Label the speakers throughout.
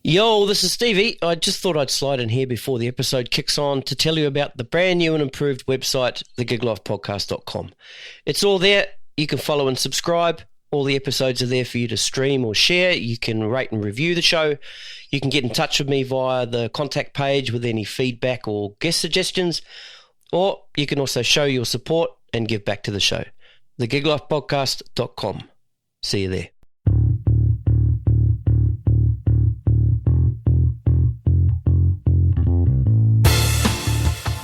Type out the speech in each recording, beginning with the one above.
Speaker 1: Yo, this is Stevie. I just thought I'd slide in here before the episode kicks on to tell you about the brand new and improved website, thegiglifepodcast.com. It's all there. You can follow and subscribe. All the episodes are there for you to stream or share. You can rate and review the show. You can get in touch with me via the contact page with any feedback or guest suggestions. Or you can also show your support and give back to the show. thegiglifepodcast.com. See you there.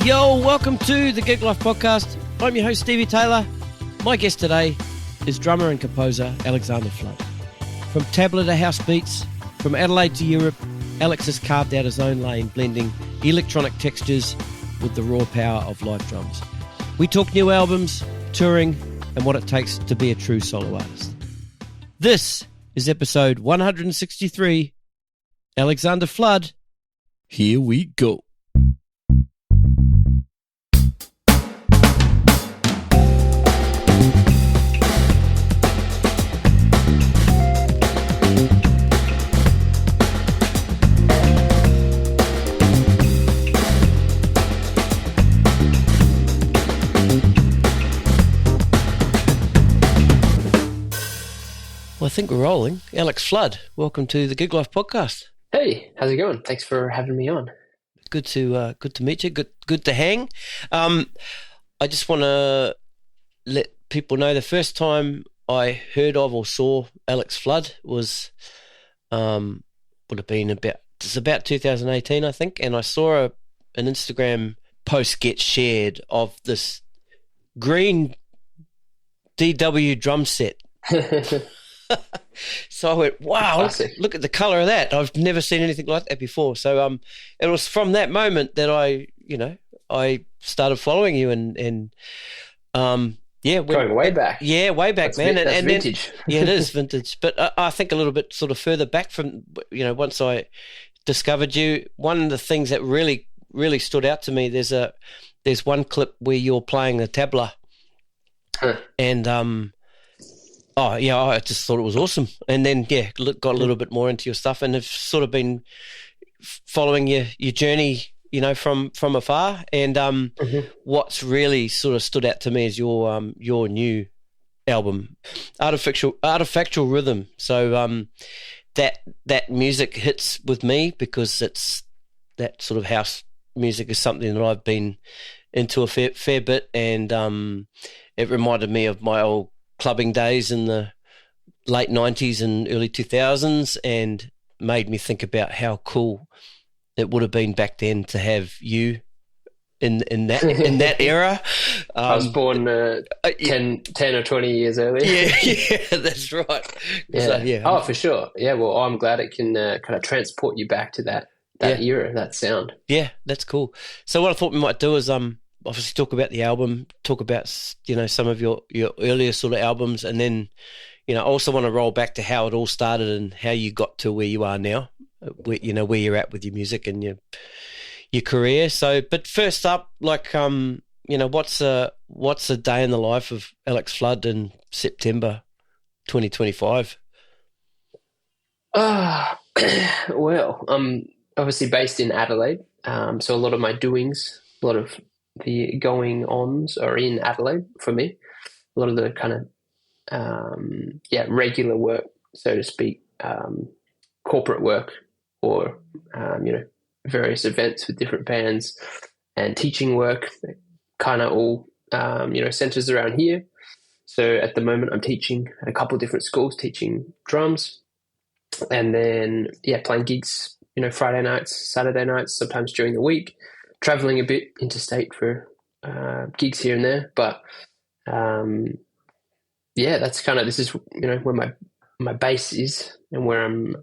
Speaker 1: Yo, welcome to the Gig Life Podcast. I'm your host, Stevie Taylor. My guest today is drummer and composer Alexander Flood. From tabla to house beats, from Adelaide to Europe, Alex has carved out his own lane, blending electronic textures with the raw power of live drums. We talk new albums, touring, and what it takes to be a true solo artist. This is episode 163, Alexander Flood. Here we go. I think we're rolling. Alex Flood, welcome to the Gig Life Podcast.
Speaker 2: Hey, how's it going? Thanks for having me on.
Speaker 1: Good to meet you. Good to hang. I just want to let people know the first time I heard of or saw Alex Flood was would have been about 2018, I think, and I saw an Instagram post get shared of this green DW drum set. So I went, wow, look at the colour of that. I've never seen anything like that before. So it was from that moment that I started following you and
Speaker 2: going way back.
Speaker 1: Yeah, way back,
Speaker 2: that's
Speaker 1: man.
Speaker 2: That's
Speaker 1: and
Speaker 2: vintage.
Speaker 1: Then, yeah, it is vintage. But I think a little bit sort of further back from, once I discovered you, one of the things that really, really stood out to me, there's one clip where you're playing the tabla. And I just thought it was awesome. And then, got a little bit more into your stuff and have sort of been following your journey, from afar. And what's really sort of stood out to me is your new album, Artifactual Rhythm. So that music hits with me because it's that sort of house music is something that I've been into a fair bit, and it reminded me of my old clubbing days in the late 90s and early 2000s, and made me think about how cool it would have been back then to have you in that era.
Speaker 2: I was born 10 or 20 years earlier.
Speaker 1: Yeah, that's right.
Speaker 2: Yeah. Oh, for sure. Yeah, well, I'm glad it can kind of transport you back to that era, that sound.
Speaker 1: Yeah, that's cool. So what I thought we might do is obviously talk about the album, talk about some of your earlier sort of albums, and then I also want to roll back to how it all started and how you got to where you are now, where you're at with your music and your career. So, but first up, what's a day in the life of Alex Flood in September 2025?
Speaker 2: Well, I'm obviously based in Adelaide, so a lot of my doings, a lot of the going-ons are in Adelaide for me. A lot of the kind of regular work, so to speak, corporate work, or various events with different bands and teaching work, kind of all centers around here. So at the moment, I'm teaching at a couple of different schools, teaching drums, and then playing gigs. Friday nights, Saturday nights, sometimes during the week. Traveling a bit interstate for gigs here and there, but that's kind of, this is where my base is, and where I'm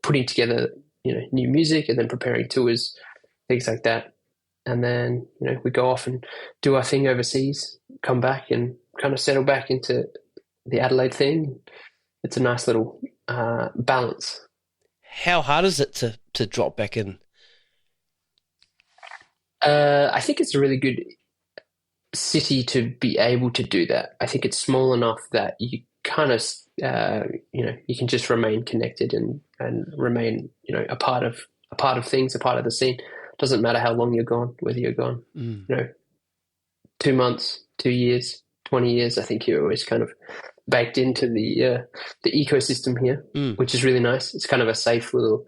Speaker 2: putting together new music and then preparing tours, things like that. And then we go off and do our thing overseas, come back and kind of settle back into the Adelaide thing. It's a nice little balance.
Speaker 1: How hard is it to drop back in?
Speaker 2: I think it's a really good city to be able to do that. I think it's small enough that you kind of, you can just remain connected and remain, a part of things, a part of the scene. Doesn't matter how long you're gone, whether you're gone, 2 months, 2 years, 20 years. I think you're always kind of baked into the ecosystem here, which is really nice. It's kind of a safe little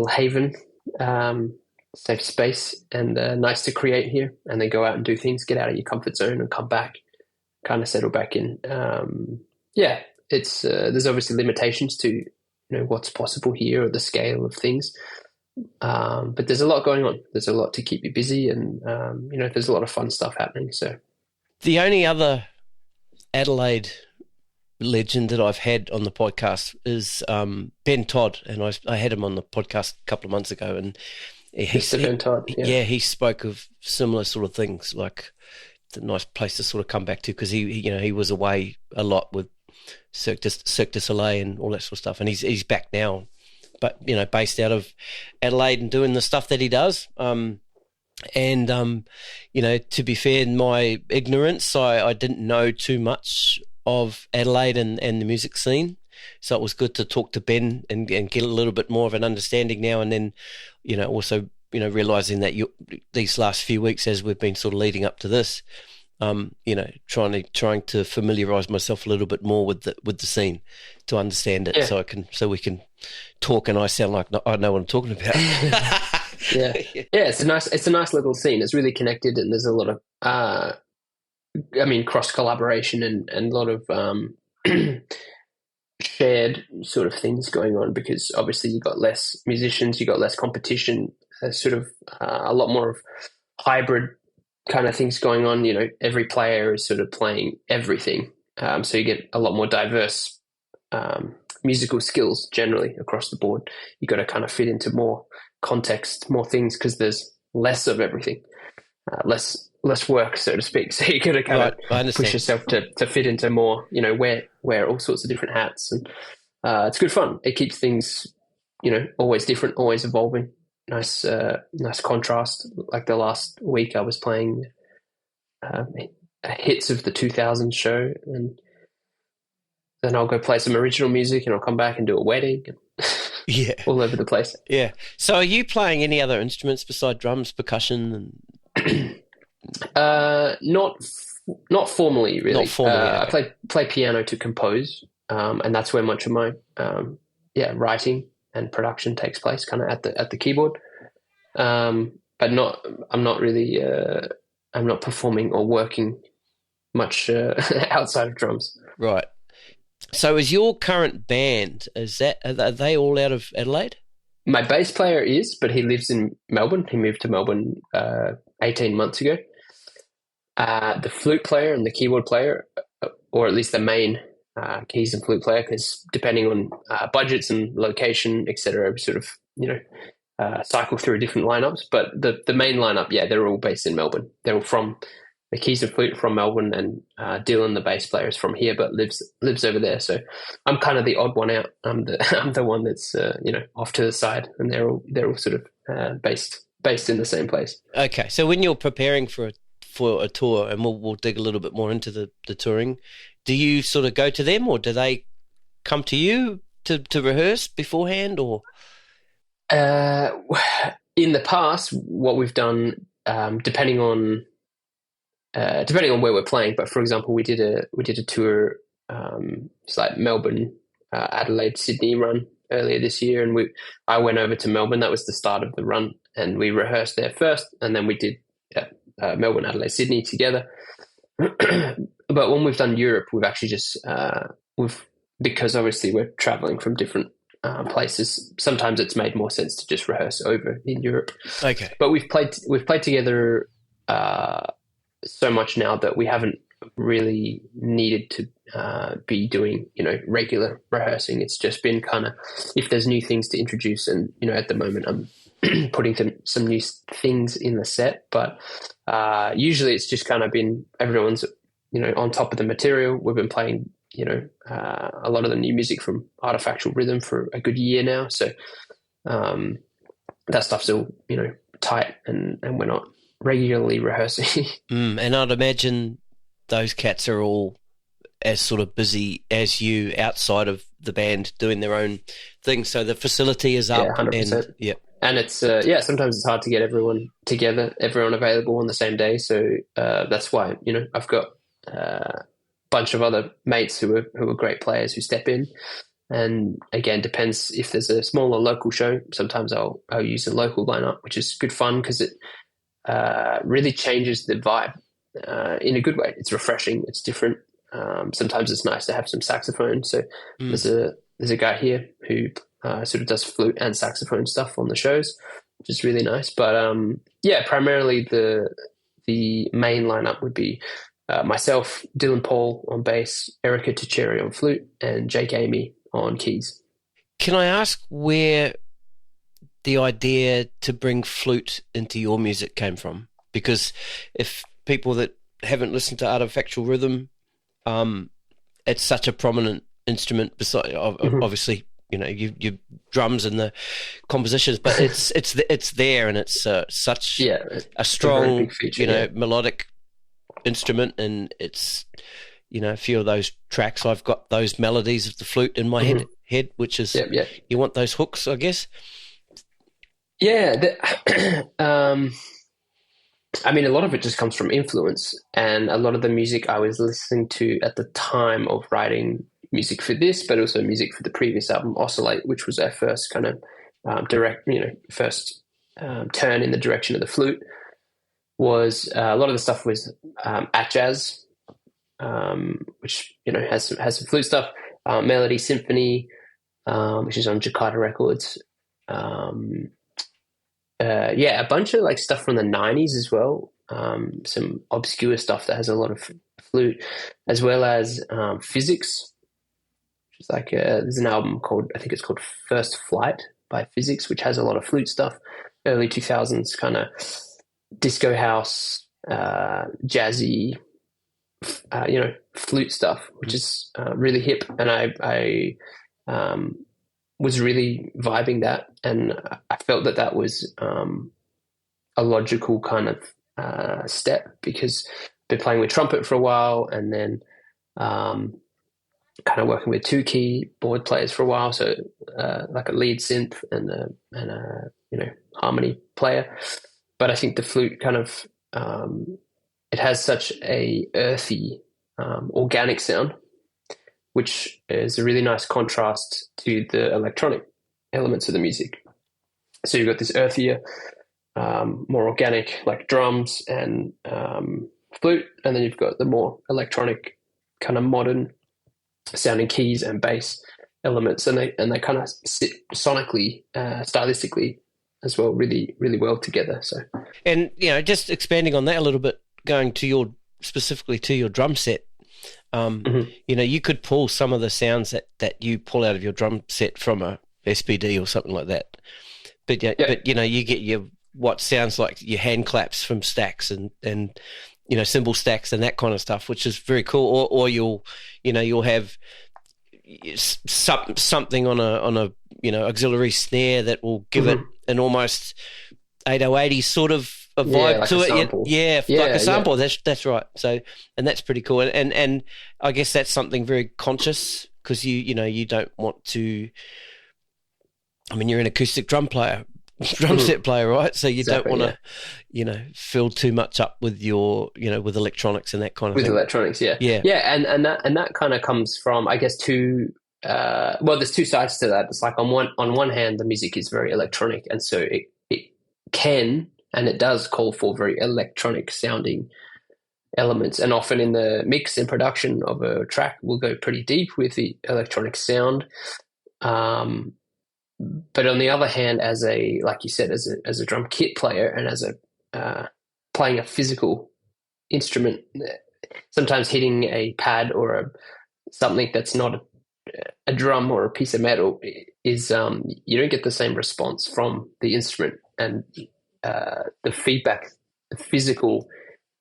Speaker 2: haven, safe space, and nice to create here, and then go out and do things, get out of your comfort zone, and come back, kind of settle back in. It's there's obviously limitations to what's possible here or the scale of things, but there's a lot going on. There's a lot to keep you busy, and there's a lot of fun stuff happening. So
Speaker 1: the only other Adelaide legend that I've had on the podcast is Ben Todd, and I had him on the podcast a couple of months ago, and
Speaker 2: Ben Todd,
Speaker 1: he spoke of similar sort of things, like it's a nice place to sort of come back to, because he was away a lot with Cirque du Soleil and all that sort of stuff, and he's back now, but based out of Adelaide and doing the stuff that he does. To be fair, in my ignorance, I didn't know too much of Adelaide and the music scene, so it was good to talk to Ben and get a little bit more of an understanding now. And then also realizing that these last few weeks, as we've been sort of leading up to this, trying to familiarize myself a little bit more with the scene to understand it, so we can talk and I sound like I know what I'm talking about.
Speaker 2: Yeah, it's a nice little scene. It's really connected, and there's a lot of cross collaboration and a lot of shared sort of things going on, because obviously you got less musicians, you got less competition. There's sort of a lot more of hybrid kind of things going on. Every player is sort of playing everything, so you get a lot more diverse musical skills generally across the board. You got to kind of fit into more context, more things, because there's less of everything, less work, so to speak. So you got to kind of push yourself to fit into more, wear all sorts of different hats, and it's good fun. It keeps things, always different, always evolving. Nice contrast. Like the last week, I was playing hits of the 2000s show, and then I'll go play some original music, and I'll come back and do a wedding.
Speaker 1: Yeah,
Speaker 2: all over the place.
Speaker 1: Yeah. So, are you playing any other instruments beside drums, percussion, and?
Speaker 2: Not formally, really.
Speaker 1: Not formally.
Speaker 2: Okay. I play piano to compose, and that's where much of my writing and production takes place, kind of at the keyboard. But I'm not really. I'm not performing or working much outside of drums.
Speaker 1: Right. So, is your current band, are they all out of Adelaide?
Speaker 2: My bass player is, but he lives in Melbourne. He moved to Melbourne 18 months ago. The flute player and the keyboard player, or at least the main keys and flute player, because depending on budgets and location, etc., sort of cycle through different lineups. But the main lineup, they're all based in Melbourne. They're all from the keys and flute from Melbourne, and Dylan, the bass player, is from here but lives over there. So I'm kind of the odd one out. I'm the one that's off to the side, and they're all sort of based in the same place.
Speaker 1: Okay, so when you're preparing for a tour, and we'll dig a little bit more into the touring, do you sort of go to them, or do they come to you to rehearse beforehand, or?
Speaker 2: In the past, what we've done, depending on where we're playing, but for example, we did a tour, it's like Melbourne, Adelaide, Sydney run earlier this year, and I went over to Melbourne. That was the start of the run, and we rehearsed there first, and then we did Melbourne, Adelaide, Sydney together. But when we've done Europe, we've actually just because obviously we're traveling from different places. Sometimes it's made more sense to just rehearse over in Europe.
Speaker 1: Okay,
Speaker 2: but we've played together so much now that we haven't really needed to be doing regular rehearsing. It's just been kind of, if there's new things to introduce, and at the moment I'm putting some new things in the set, but usually it's just kind of been everyone's on top of the material. We've been playing a lot of the new music from Artifactual Rhythm for a good year now, so that stuff's all tight, and we're not regularly rehearsing.
Speaker 1: And I'd imagine those cats are all as sort of busy as you outside of the band doing their own thing. So the facility is
Speaker 2: Yeah,
Speaker 1: up,
Speaker 2: 100%.
Speaker 1: and yeah,
Speaker 2: And it's sometimes it's hard to get everyone together, everyone available on the same day. So that's why I've got a bunch of other mates who are great players who step in. And again, depends if there's a smaller local show. Sometimes I'll use a local lineup, which is good fun because it really changes the vibe in a good way. It's refreshing. It's different. Sometimes it's nice to have some saxophone. So there's a guy here who sort of does flute and saxophone stuff on the shows, which is really nice. But primarily the main lineup would be myself, Dylan Paul on bass, Erica Tucheri on flute, and Jake Amy on keys.
Speaker 1: Can I ask where the idea to bring flute into your music came from? Because if people that haven't listened to Artifactual Rhythm, it's such a prominent instrument beside obviously your drums and the compositions, but it's there, and it's such a strong
Speaker 2: big feature,
Speaker 1: melodic instrument, and it's a few of those tracks I've got those melodies of the flute in my head, which is you want those hooks, I guess.
Speaker 2: I mean, a lot of it just comes from influence, and a lot of the music I was listening to at the time of writing music for this, but also music for the previous album, Oscillate, which was our first kind of turn in the direction of the flute, was a lot of the stuff was at jazz, which has some flute stuff, Melody Symphony, which is on Jakarta Records. A bunch of like stuff from the 90s as well. Some obscure stuff that has a lot of flute, as well as Physics. It's like there's an album called, I think it's called First Flight by Physics, which has a lot of flute stuff. Early 2000s kind of disco house, jazzy, flute stuff, which is really hip. And I was really vibing that, and I felt that was a logical kind of step, because I've been playing with trumpet for a while, and then kind of working with two keyboard players for a while, so like a lead synth and a harmony player. But I think the flute kind of it has such a earthy, organic sound, which is a really nice contrast to the electronic elements of the music. So you've got this earthier, more organic, like drums and flute, and then you've got the more electronic, kind of modern sounding keys and bass elements, and they kind of sit sonically, stylistically as well, really, really well together. So,
Speaker 1: and just expanding on that a little bit, going to specifically to your drum set. You could pull some of the sounds that you pull out of your drum set from a SPD or something like that, but you get what sounds like your hand claps from stacks and cymbal stacks and that kind of stuff, which is very cool. Or you'll have something on a auxiliary snare that will give it an almost 808 sort of a vibe
Speaker 2: like
Speaker 1: to
Speaker 2: a
Speaker 1: it.
Speaker 2: Sample.
Speaker 1: Like a sample. That's right. So, and that's pretty cool. And I guess that's something very conscious, because you don't want to. I mean, you're an acoustic drum set player, right? So you don't want to, fill too much up with your, with electronics and that kind of thing.
Speaker 2: With electronics, yeah. And that kind of comes from, I guess, there's two sides to that. It's like on one hand, the music is very electronic, and so it can, and it does call for very electronic sounding elements, and often in the mix and production of a track we'll go pretty deep with the electronic sound. But on the other hand, like you said, as a drum kit player, and as a playing a physical instrument, sometimes hitting a pad or something that's not a drum or a piece of metal is you don't get the same response from the instrument, and the feedback, the physical,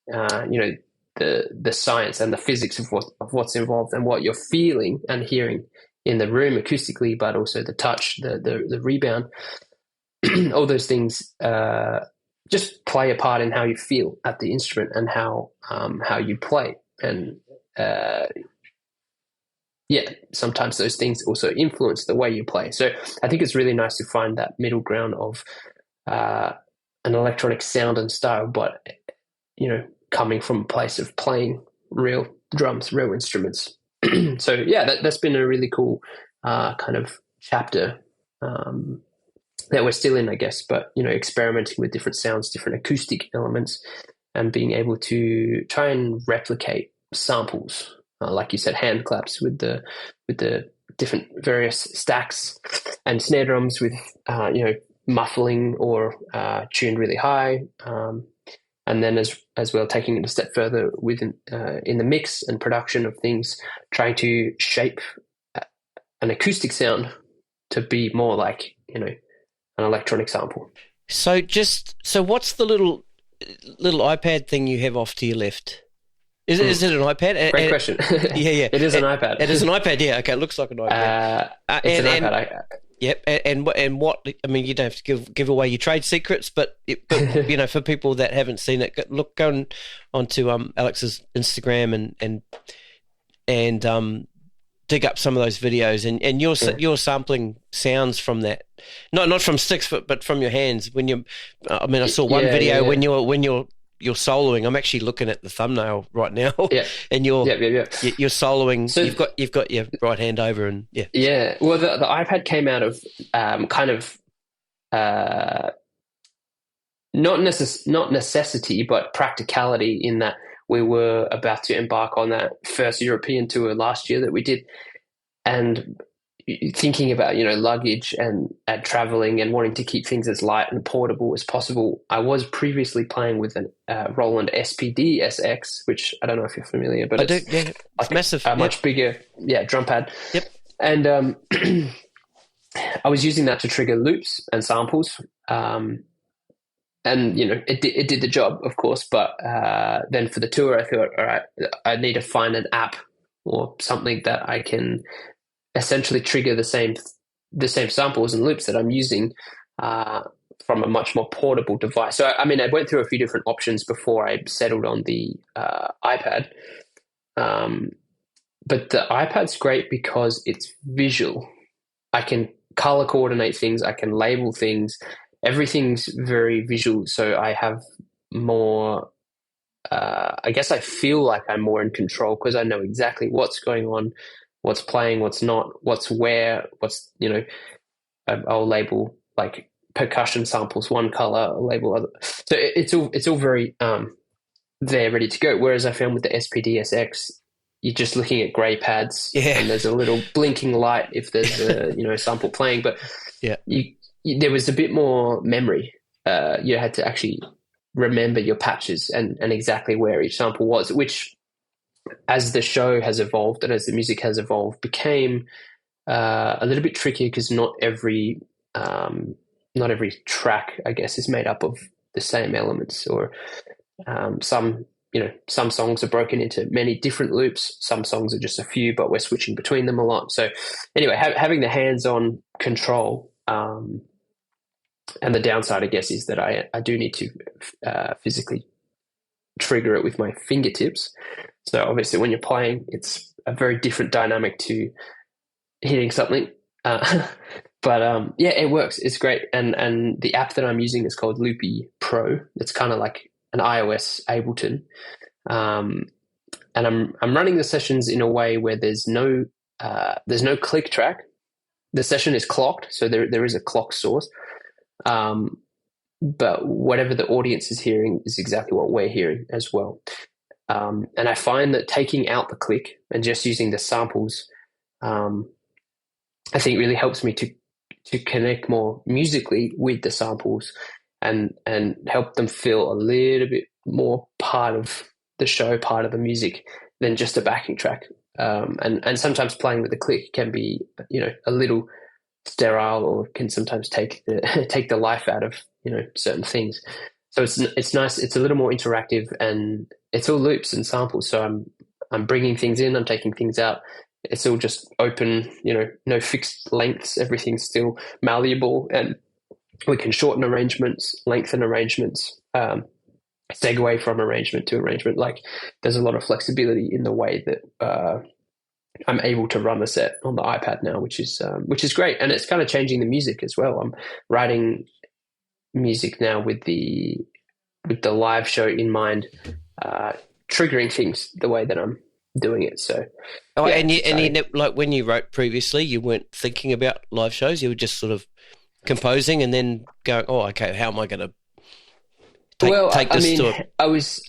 Speaker 2: the science and the physics of what's involved, and what you're feeling and hearing in the room acoustically, but also the touch, the rebound, all those things just play a part in how you feel at the instrument and how you play. And sometimes those things also influence the way you play. So I think it's really nice to find that middle ground of an electronic sound and style, but coming from a place of playing real drums, real instruments. So that's been a really cool kind of chapter that we're still in, I guess. But experimenting with different sounds, different acoustic elements, and being able to try and replicate samples, like you said, hand claps with the different various stacks and snare drums with muffling or tuned really high. And then as well, taking it a step further within in the mix and production of things, trying to shape an acoustic sound to be more like an electronic sample.
Speaker 1: So what's the little iPad thing you have off to your left? Is it an iPad?
Speaker 2: Great question.
Speaker 1: Yeah.
Speaker 2: It is an iPad.
Speaker 1: It is an iPad. Yeah. Okay. It looks like an iPad.
Speaker 2: It's an iPad.
Speaker 1: Yep, and what I mean, you don't have to give away your trade secrets, but for people that haven't seen it, go onto Alex's Instagram and dig up some of those videos, and you're sampling sounds from that, not from sticks, but from your hands. I saw one video when you're soloing. I'm actually looking at the thumbnail right now, and you're soloing. So you've got your right hand over, and
Speaker 2: Well, the iPad came out of not necessity, but practicality, in that we were about to embark on that first European tour last year that we did, and thinking about luggage and traveling and wanting to keep things as light and portable as possible. I was previously playing with a Roland SPD SX, which I don't know if you're familiar, but
Speaker 1: it's massive,
Speaker 2: much bigger, drum pad.
Speaker 1: Yep.
Speaker 2: And I was using that to trigger loops and samples, and it did the job, of course. But then for the tour, I thought, all right, I need to find an app or something that I can essentially trigger the same samples and loops that I'm using from a much more portable device. So I went through a few different options before I settled on the iPad. But the iPad's great because it's visual. I can color coordinate things. I can label things. Everything's very visual. So I have more, I guess I feel like I'm more in control because I know exactly what's going on, what's playing, what's not, what's where, I'll label like percussion samples one color, I'll label other. So it's all very there, ready to go. Whereas I found with the SPD SX, you're just looking at grey pads, and there's a little blinking light if there's a sample playing. But there was a bit more memory. You had to actually remember your patches and exactly where each sample was, which, as the show has evolved and as the music has evolved, became a little bit trickier because not every track, I guess, is made up of the same elements, or some songs are broken into many different loops. Some songs are just a few, but we're switching between them a lot. So anyway, having the hands-on control, and the downside, I guess, is that I do need to physically trigger it with my fingertips. So obviously when you're playing, it's a very different dynamic to hitting something. But it works. It's great. And the app that I'm using is called Loopy Pro. It's kind of like an iOS Ableton. And I'm running the sessions in a way where there's no click track. The session is clocked, so there is a clock source. But whatever the audience is hearing is exactly what we're hearing as well. And I find that taking out the click and just using the samples, I think really helps me to connect more musically with the samples and help them feel a little bit more part of the show, part of the music, than just a backing track. And sometimes playing with the click can be, a little sterile, or can sometimes take the life out of certain things. So it's nice. It's a little more interactive, and it's all loops and samples. So I'm bringing things in, I'm taking things out. It's all just open, no fixed lengths. Everything's still malleable, and we can shorten arrangements, lengthen arrangements, segue from arrangement to arrangement. Like, there's a lot of flexibility in the way that I'm able to run a set on the iPad now, which is great, and it's kind of changing the music as well. I'm writing music now with the live show in mind, triggering things the way that I'm doing it. So,
Speaker 1: and you like when you wrote previously, you weren't thinking about live shows. You were just sort of composing and then going, "Oh, okay, how am I going to take this to a..."
Speaker 2: I was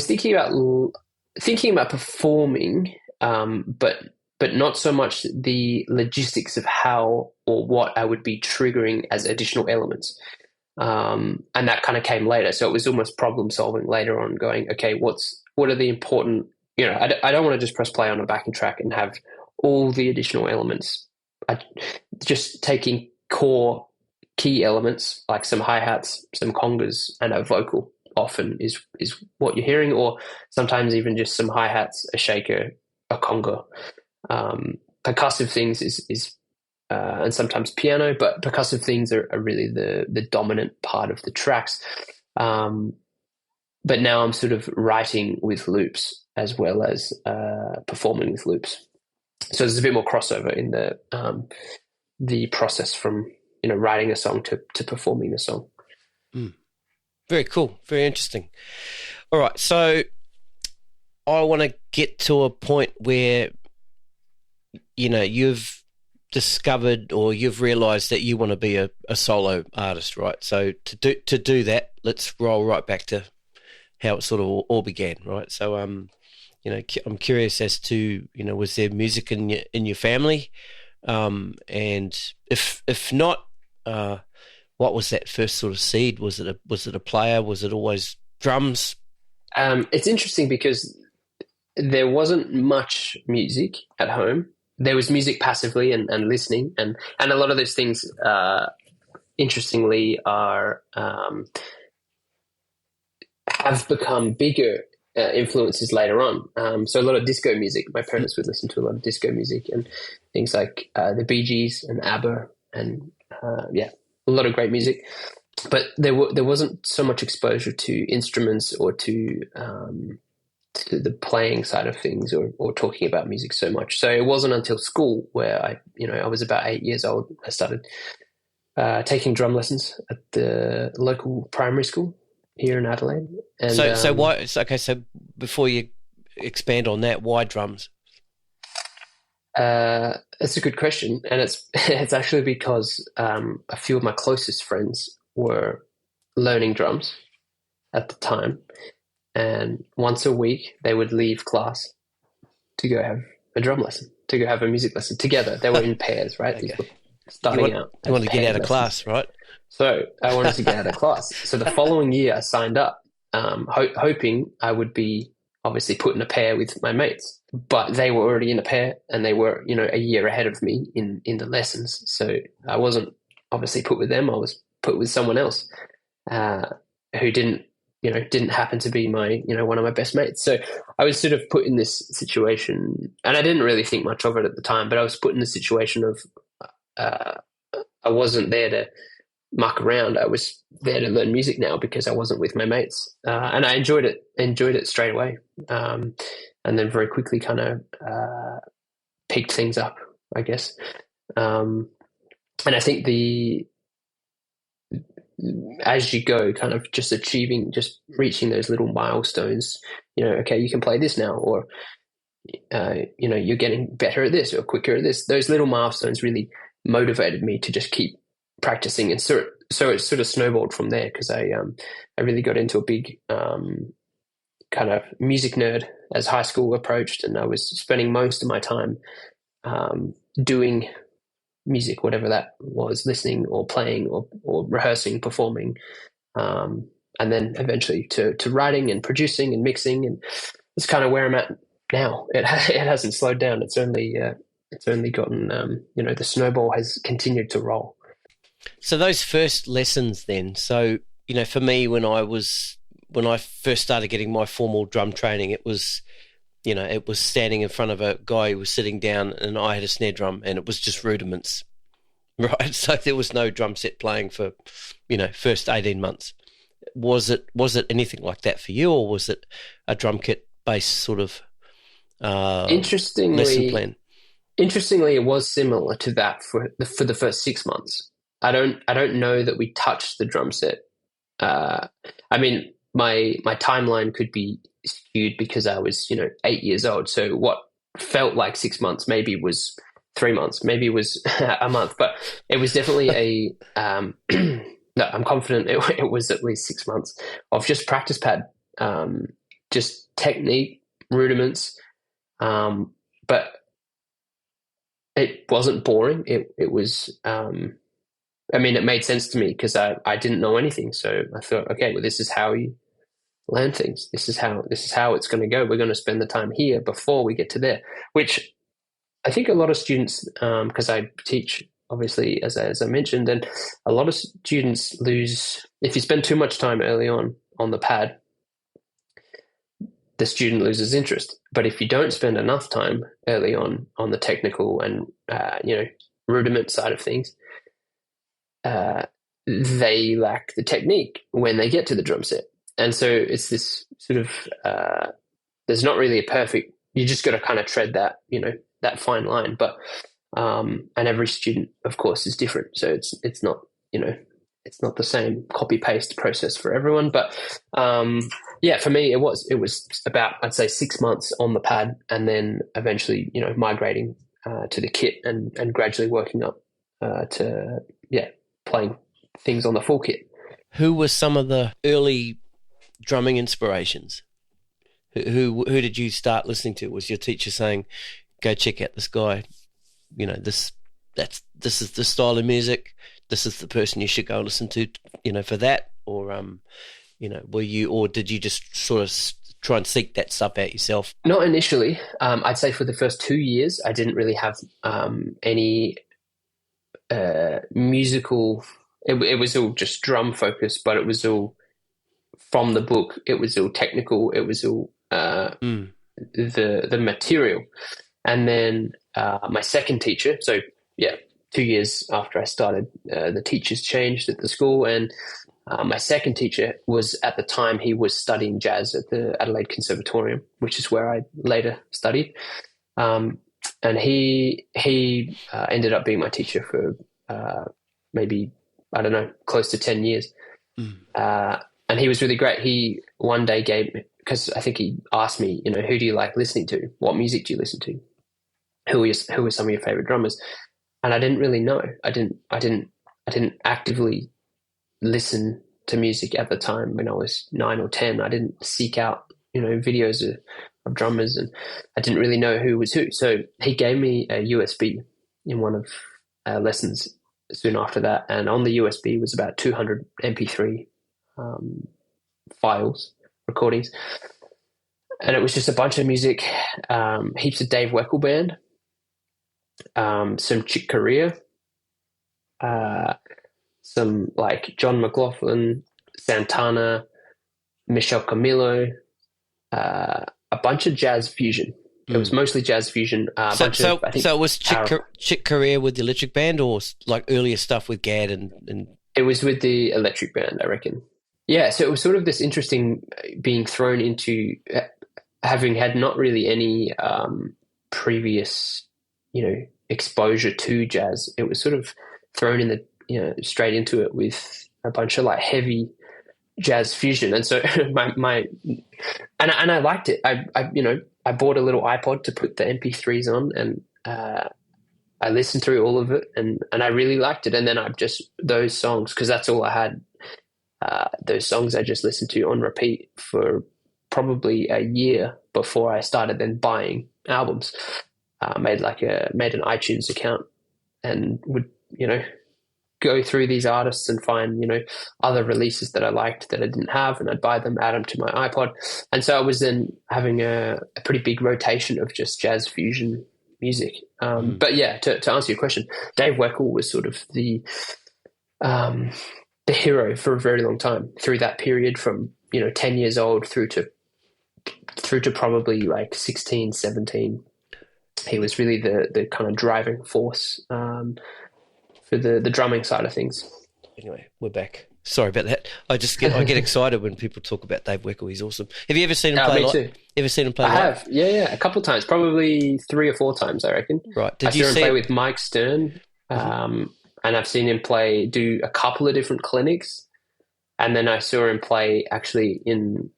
Speaker 2: thinking about performing, but not so much the logistics of how or what I would be triggering as additional elements. And that kind of came later. So it was almost problem solving later on, going, okay, what are the important, I don't want to just press play on a backing track and have all the additional elements. Just taking core key elements like some hi-hats, some congas, and a vocal often is what you're hearing, or sometimes even just some hi-hats, a shaker, a conga. Percussive things is and sometimes piano, but percussive things are really the dominant part of the tracks. But now I'm sort of writing with loops as well as performing with loops. So there's a bit more crossover in the process from writing a song to performing a song.
Speaker 1: Very cool, very interesting. All right, so I want to get to a point where you've discovered or you've realized that you want to be a solo artist, right? So to do that, let's roll right back to how it sort of all began, right? So I'm curious as to was there music in your family, and if not, what was that first sort of seed? Was it a player? Was it always drums?
Speaker 2: It's interesting because there wasn't much music at home. There was music passively and listening, and a lot of those things, interestingly, are have become bigger influences later on. So a lot of disco music. My parents would listen to a lot of disco music and things like the Bee Gees and ABBA, and a lot of great music. But there wasn't so much exposure to instruments or to the playing side of things or talking about music so much. So it wasn't until school where I was about 8 years old, I started taking drum lessons at the local primary school here in Adelaide. And,
Speaker 1: so why? Okay, so before you expand on that, why drums?
Speaker 2: It's a good question, and it's actually because a few of my closest friends were learning drums at the time. And once a week, they would leave class to go have a drum lesson, to go have a music lesson together. They were in pairs, right?
Speaker 1: Okay.
Speaker 2: Starting out.
Speaker 1: You want to get out of class, right?
Speaker 2: So I wanted to get out of class. So the following year, I signed up, hoping I would be obviously put in a pair with my mates. But they were already in a pair, and they were, a year ahead of me in the lessons. So I wasn't obviously put with them. I was put with someone else who didn't happen to be my, one of my best mates. So I was sort of put in this situation, and I didn't really think much of it at the time, but I was put in the situation of I wasn't there to muck around. I was there to learn music now because I wasn't with my mates. And I enjoyed it straight away. And then very quickly kind of picked things up, I guess. And I think as you go, kind of just reaching those little milestones, okay, you can play this now, or, you're getting better at this or quicker at this. Those little milestones really motivated me to just keep practicing. And so it sort of snowballed from there, because I really got into a big kind of music nerd as high school approached, and I was spending most of my time doing music, whatever that was, listening or playing or rehearsing, performing, and then eventually to writing and producing and mixing, and it's kind of where I'm at now. It hasn't slowed down. It's only gotten the snowball has continued to roll.
Speaker 1: So those first lessons then, so for me, when I first started getting my formal drum training, it was standing in front of a guy who was sitting down, and I had a snare drum, and it was just rudiments, right? So there was no drum set playing for, first 18 months. Was it anything like that for you, or was it a drum kit based sort of lesson
Speaker 2: Interestingly,
Speaker 1: plan?
Speaker 2: it was similar to that for the first 6 months. I don't know that we touched the drum set. I mean, my timeline could be skewed because I was 8 years old. So what felt like 6 months maybe was 3 months, maybe was a month, but it was definitely a no, I'm confident it was at least 6 months of just practice pad, just technique rudiments. But it wasn't boring. It was. I mean, it made sense to me because I didn't know anything. So I thought, okay, well, this is how you learn things. This is how it's going to go. We're going to spend the time here before we get to there. Which I think a lot of students, because I teach obviously as I mentioned, and a lot of students lose if you spend too much time early on the pad. The student loses interest. But if you don't spend enough time early on the technical and rudiment side of things, they lack the technique when they get to the drum set. And so it's this sort of there's not really a perfect. You just got to kind of tread that fine line. But and every student, of course, is different. So it's not it's not the same copy paste process for everyone. But yeah, for me, it was about, I'd say, 6 months on the pad, and then eventually, migrating to the kit and gradually working up to playing things on the full kit.
Speaker 1: Who were some of the early drumming inspirations? Who did you start listening to? Was your teacher saying, "Go check out this guy"? This is the style of music. This is the person you should go listen to. For that, or were you, or did you just sort of try and seek that stuff out yourself?
Speaker 2: Not initially. I'd say for the first 2 years, I didn't really have any musical. It was all just drum focused, but it was all from the book. It was all technical. It was all the material. And then my second teacher. So yeah, 2 years after I started, the teachers changed at the school, and my second teacher was, at the time, he was studying jazz at the Adelaide Conservatorium, which is where I later studied. And he ended up being my teacher for maybe, I don't know, close to 10 years. And he was really great. He one day gave me, because I think he asked me, who do you like listening to? What music do you listen to? Who are some of your favorite drummers? And I didn't really know. I didn't actively listen to music at the time when I was 9 or 10. I didn't seek out, videos of drummers, and I didn't really know who was who. So he gave me a USB in one of our lessons soon after that. And on the USB was about 200 MP3 files, recordings. And it was just a bunch of music, heaps of Dave Weckl band, some Chick Corea, some like John McLaughlin, Santana, Michel Camilo, a bunch of jazz fusion. It was mostly jazz fusion.
Speaker 1: So it was Chick Corea with the electric band, or like earlier stuff with Gad and
Speaker 2: It was with the electric band, I reckon. Yeah, so it was sort of this interesting being thrown into having had not really any previous, exposure to jazz. It was sort of thrown in straight into it with a bunch of like heavy jazz fusion. And so and I liked it. I bought a little iPod to put the MP3s on, and I listened through all of it, and I really liked it. And then those songs, because that's all I had, those songs I just listened to on repeat for probably a year before I started then buying albums. Made an iTunes account, and would, go through these artists and find, other releases that I liked that I didn't have, and I'd buy them, add them to my iPod. And so I was then having a pretty big rotation of just jazz fusion music. But yeah, to answer your question, Dave Weckl was sort of the hero for a very long time through that period from, 10 years old through to probably like 16, 17. He was really the kind of driving force for the drumming side of things.
Speaker 1: Anyway, we're back. Sorry about that. I get excited when people talk about Dave Weckl. He's awesome. Have you ever seen him play
Speaker 2: Me
Speaker 1: live?
Speaker 2: too.
Speaker 1: Ever seen him play
Speaker 2: I
Speaker 1: live?
Speaker 2: have. Yeah, a couple of times, probably 3 or 4 times, I reckon.
Speaker 1: Right.
Speaker 2: I
Speaker 1: Did you
Speaker 2: saw him
Speaker 1: see
Speaker 2: play
Speaker 1: him?
Speaker 2: with Mike Stern,
Speaker 1: Mhm.
Speaker 2: and I've seen him do a couple of different clinics, and then I saw him play actually in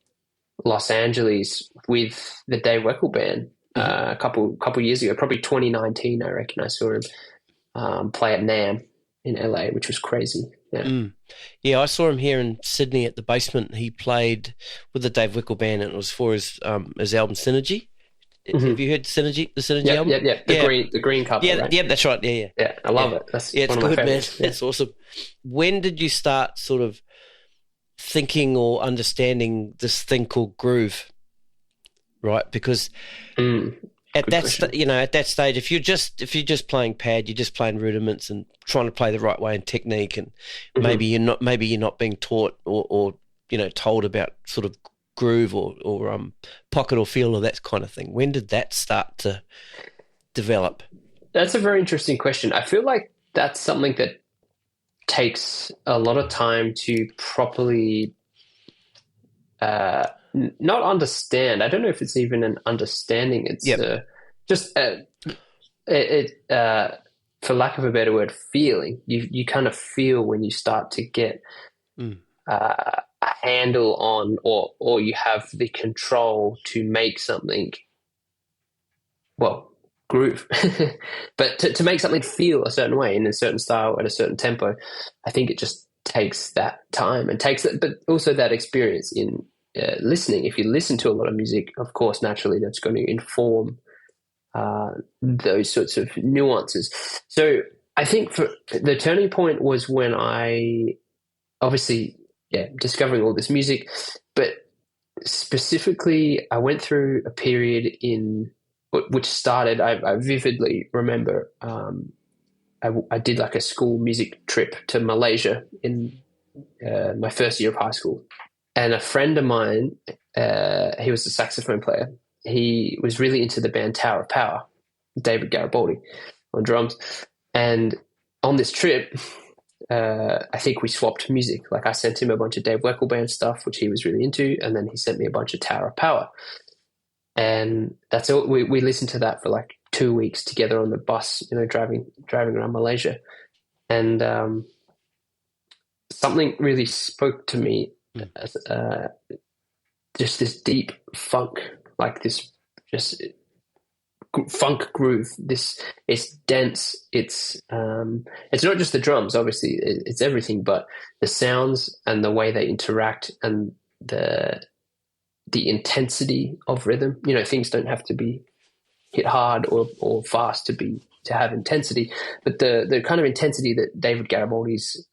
Speaker 2: Los Angeles with the Dave Weckl band
Speaker 1: Mhm.
Speaker 2: a couple years ago, probably 2019. I reckon I saw him play at NAMM in LA, which was crazy. Yeah.
Speaker 1: Mm. Yeah, I saw him here in Sydney at the Basement. He played with the Dave Weckl band, and it was for his album Synergy. Have
Speaker 2: Hmm.
Speaker 1: you heard Synergy, the Synergy
Speaker 2: Yep,
Speaker 1: album?
Speaker 2: yep, yep.
Speaker 1: Yeah,
Speaker 2: The green cover,
Speaker 1: yeah,
Speaker 2: right?
Speaker 1: yeah. That's right. Yeah, yeah,
Speaker 2: Yeah, I
Speaker 1: yeah.
Speaker 2: love it. That's
Speaker 1: Yeah, it's
Speaker 2: one of my
Speaker 1: good, man.
Speaker 2: favorites. Yeah.
Speaker 1: It's awesome. When did you start sort of thinking or understanding this thing called groove? Right, because
Speaker 2: Mm,
Speaker 1: at
Speaker 2: good
Speaker 1: that
Speaker 2: question.
Speaker 1: at that stage, if you're just playing pad, you're just playing rudiments and trying to play the right way and technique, and
Speaker 2: Hmm.
Speaker 1: maybe you're not being taught or told about sort of groove or pocket or feel or that kind of thing. When did that start to develop?
Speaker 2: That's a very interesting question. I feel like that's something that takes a lot of time to properly not understand. I don't know if it's even an understanding. It's
Speaker 1: Yep.
Speaker 2: just for lack of a better word, feeling. You kind of feel when you start to get
Speaker 1: Mm.
Speaker 2: a handle on, or you have the control to make something, well, groove. But to make something feel a certain way in a certain style at a certain tempo, I think it just takes that time and takes it, but also that experience in listening. If you listen to a lot of music, of course, naturally that's going to inform those sorts of nuances. So I think for the turning point was when I obviously, yeah, discovering all this music, but specifically, I went through a period in which started. I vividly remember. I did like a school music trip to Malaysia in my first year of high school, and a friend of mine, he was a saxophone player. He was really into the band Tower of Power, David Garibaldi on drums, and on this trip, I think we swapped music. Like I sent him a bunch of Dave Weckl band stuff, which he was really into, and then he sent me a bunch of Tower of Power. And that's all. We listened to that for like 2 weeks together on the bus, driving around Malaysia. And something really spoke to me
Speaker 1: Mm.
Speaker 2: as just this deep funk, like this just funk groove. This it's dense. It's not just the drums, obviously. It's everything, but the sounds and the way they interact and the intensity of rhythm. Things don't have to be hit hard or fast to have intensity, but the kind of intensity that David Garibaldi's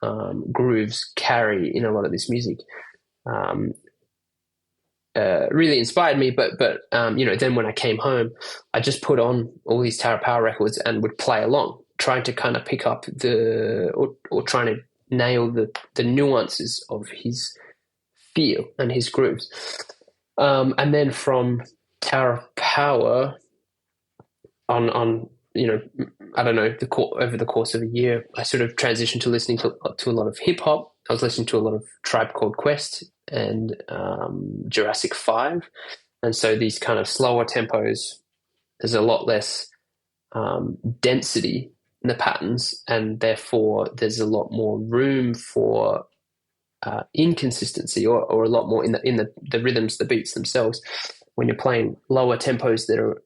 Speaker 2: grooves carry in a lot of this music um, really inspired me. But then when I came home, I just put on all these Tower Power records and would play along, trying to kind of pick up or trying to nail the nuances of his feel and his grooves. And then from Tower of Power on I don't know, over the course of a year, I sort of transitioned to listening to a lot of hip hop. I was listening to a lot of Tribe Called Quest and Jurassic 5. And so these kind of slower tempos, there's a lot less density in the patterns, and therefore there's a lot more room for inconsistency, or a lot more in the rhythms, the beats themselves. When you're playing lower tempos that are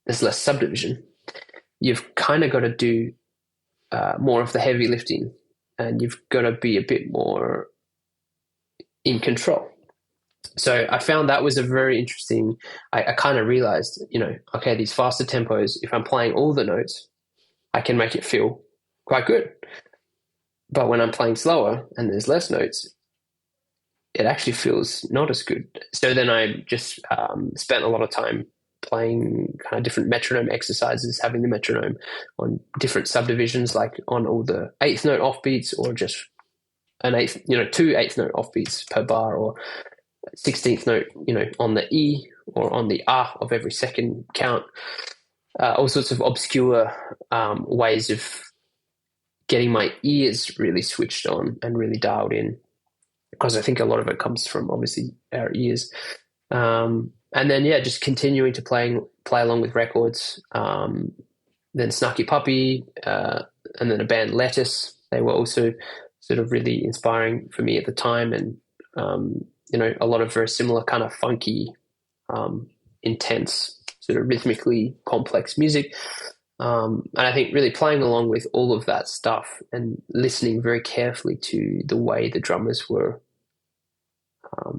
Speaker 2: there's less subdivision. You've kind of got to do more of the heavy lifting, and you've got to be a bit more in control. So I found that was a very interesting. I kind of realized, okay, these faster tempos, if I'm playing all the notes, I can make it feel quite good. But when I'm playing slower and there's less notes, it actually feels not as good. So then I just spent a lot of time playing kind of different metronome exercises, having the metronome on different subdivisions, like on all the eighth note offbeats, or just an eighth, two eighth note offbeats per bar, or 16th note, on the E or on the R of every second count. All sorts of obscure ways of getting my ears really switched on and really dialed in, because I think a lot of it comes from obviously our ears. And then, yeah, just continuing to play along with records. Then Snarky Puppy, and then a band Lettuce. They were also sort of really inspiring for me at the time. And, a lot of very similar kind of funky, intense, sort of rhythmically complex music. And I think really playing along with all of that stuff and listening very carefully to the way the drummers were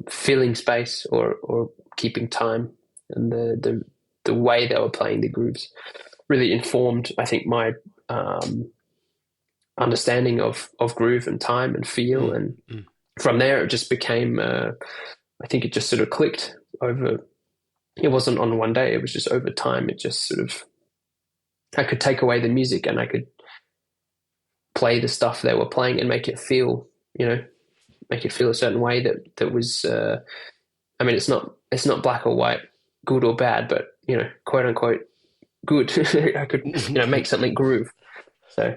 Speaker 2: filling space or keeping time, and the way they were playing the grooves really informed, I think, my understanding of groove and time and feel. And from there, it just became, I think it just sort of clicked over. It wasn't on one day. It was just over time. It just sort of, I could take away the music and I could play the stuff they were playing and make it feel a certain way that was, I mean, it's not black or white, good or bad, but, quote unquote, good. I could, make something groove. So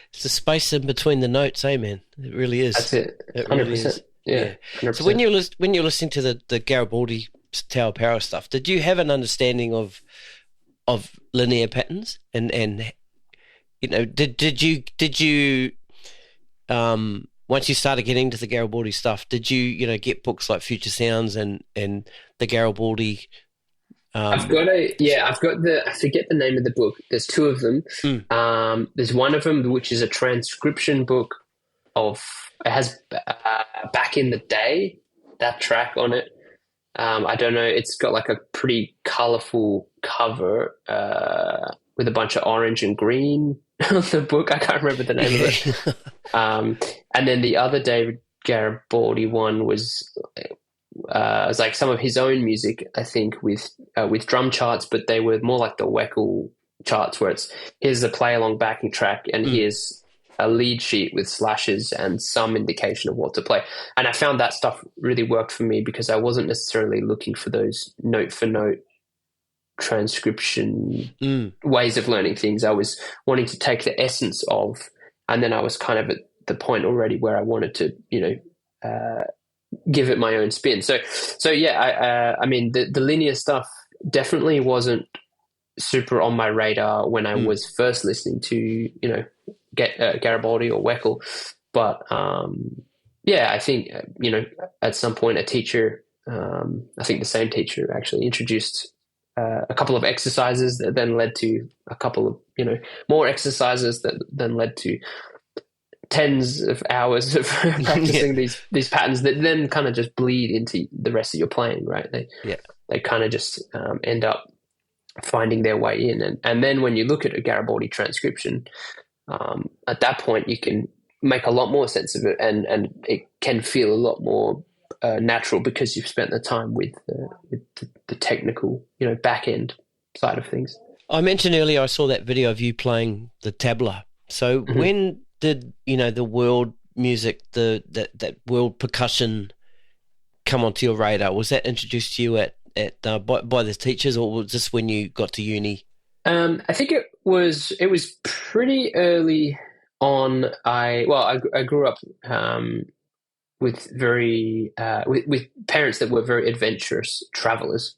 Speaker 1: it's the space in between the notes, eh, man? It really is.
Speaker 2: That's it.
Speaker 1: It
Speaker 2: 100%.
Speaker 1: really is.
Speaker 2: Yeah. 100%.
Speaker 1: So when you're listening to the Garibaldi Tower Power stuff, did you have an understanding of linear patterns and did you once you started getting into the Garibaldi stuff, did you get books like Future Sounds and the Garibaldi?
Speaker 2: I forget the name of the book. There's two of them. There's one of them which is a transcription book it has Back in the Day, that track on it. I don't know. It's got like a pretty colorful cover with a bunch of orange and green on the book. I can't remember the name of it. And then the other David Garibaldi one was like some of his own music, I think, with drum charts, but they were more like the Weckl charts, where here's the play along backing track and here's a lead sheet with slashes and some indication of what to play. And I found that stuff really worked for me because I wasn't necessarily looking for those note for note transcription ways of learning things. I was wanting to take the essence of, and then I was kind of at the point already where I wanted to, give it my own spin. So yeah, I mean, the linear stuff definitely wasn't super on my radar when I was first listening to, Garibaldi or Weckl. But, yeah, I think, at some point a teacher, I think the same teacher actually introduced a couple of exercises that then led to a couple of, more exercises that then led to tens of hours of practicing these patterns that then kind of just bleed into the rest of your playing, right? They kind of just end up finding their way in. And then when you look at a Garibaldi transcription, at that point you can make a lot more sense of it, and it can feel a lot more natural because you've spent the time with the technical, back end side of things.
Speaker 1: I mentioned earlier I saw that video of you playing the tabla. So when did the world music, that world percussion come onto your radar? Was that introduced to you by the teachers, or was this when you got to uni?
Speaker 2: I think it was pretty early on. I grew up with with parents that were very adventurous travelers,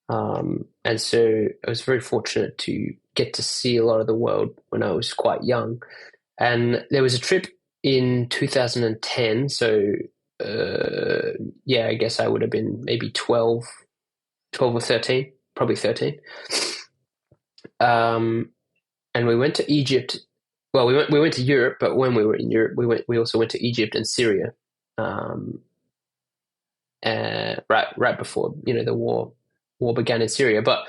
Speaker 2: and so I was very fortunate to get to see a lot of the world when I was quite young. And there was a trip in 2010, so I guess I would have been maybe 12 or 13, probably 13. And we went to Egypt. Well, we went to Europe, but when we were in Europe, we also went to Egypt and Syria, right before the war began in Syria. But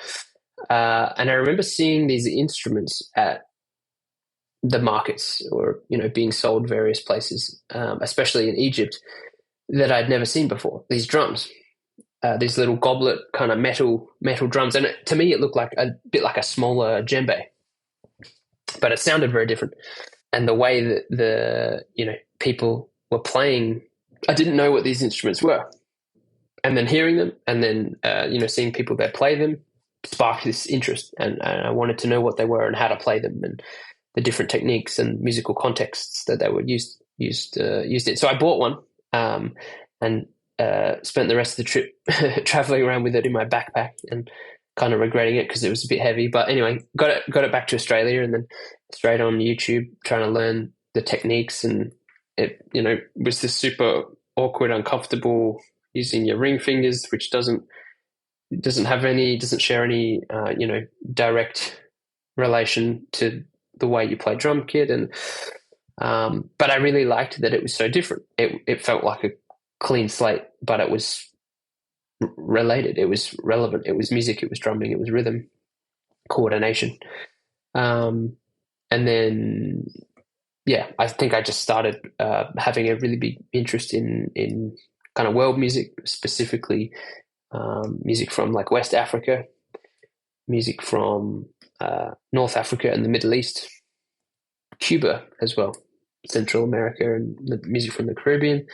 Speaker 2: and I remember seeing these instruments at the markets, or being sold various places, especially in Egypt, that I'd never seen before. These drums, these little goblet kind of metal drums, and to me it looked like a bit like a smaller djembe, but it sounded very different. And the way that the people were playing, I didn't know what these instruments were, and then hearing them, and then seeing people that play them sparked this interest, and I wanted to know what they were and how to play them. And the different techniques and musical contexts that they would used it. So I bought one, and spent the rest of the trip traveling around with it in my backpack and kind of regretting it because it was a bit heavy. But anyway, got it back to Australia, and then straight on YouTube trying to learn the techniques, and it was this super awkward, uncomfortable using your ring fingers, which doesn't share any direct relation to the way you play drum kit. And but I really liked that it was so different. It felt like a clean slate, but it was related. It was relevant. It was music. It was drumming. It was rhythm, coordination. And then, I think I just started having a really big interest in kind of world music, specifically music from like West Africa, music from North Africa and the Middle East, Cuba as well, Central America, and the music from the Caribbean.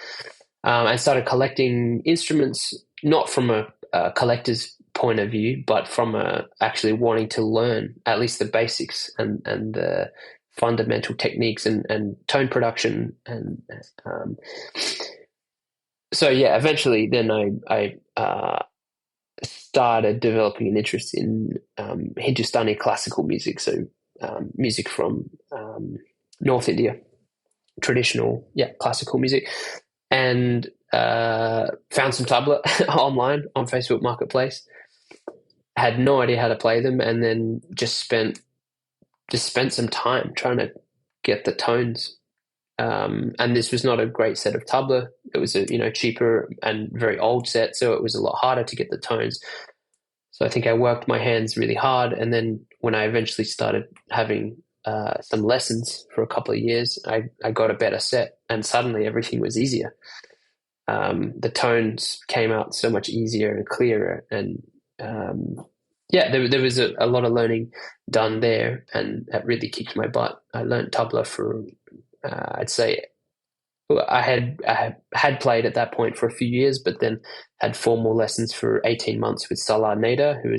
Speaker 2: I started collecting instruments, not from a collector's point of view, but from actually wanting to learn at least the basics and the fundamental techniques and tone production. And eventually then I started developing an interest in Hindustani classical music, so music from North India, traditional classical music, and found some tabla online on Facebook Marketplace. Had no idea how to play them, and then just spent some time trying to get the tones. And this was not a great set of tabla. It was a cheaper and very old set, so it was a lot harder to get the tones. So I think I worked my hands really hard, and then when I eventually started having some lessons for a couple of years, I got a better set, and suddenly everything was easier. The tones came out so much easier and clearer, and there was a lot of learning done there, and that really kicked my butt. I learned tabla for I'd say I had played at that point for a few years, but then had formal lessons for 18 months with Salah Nader, who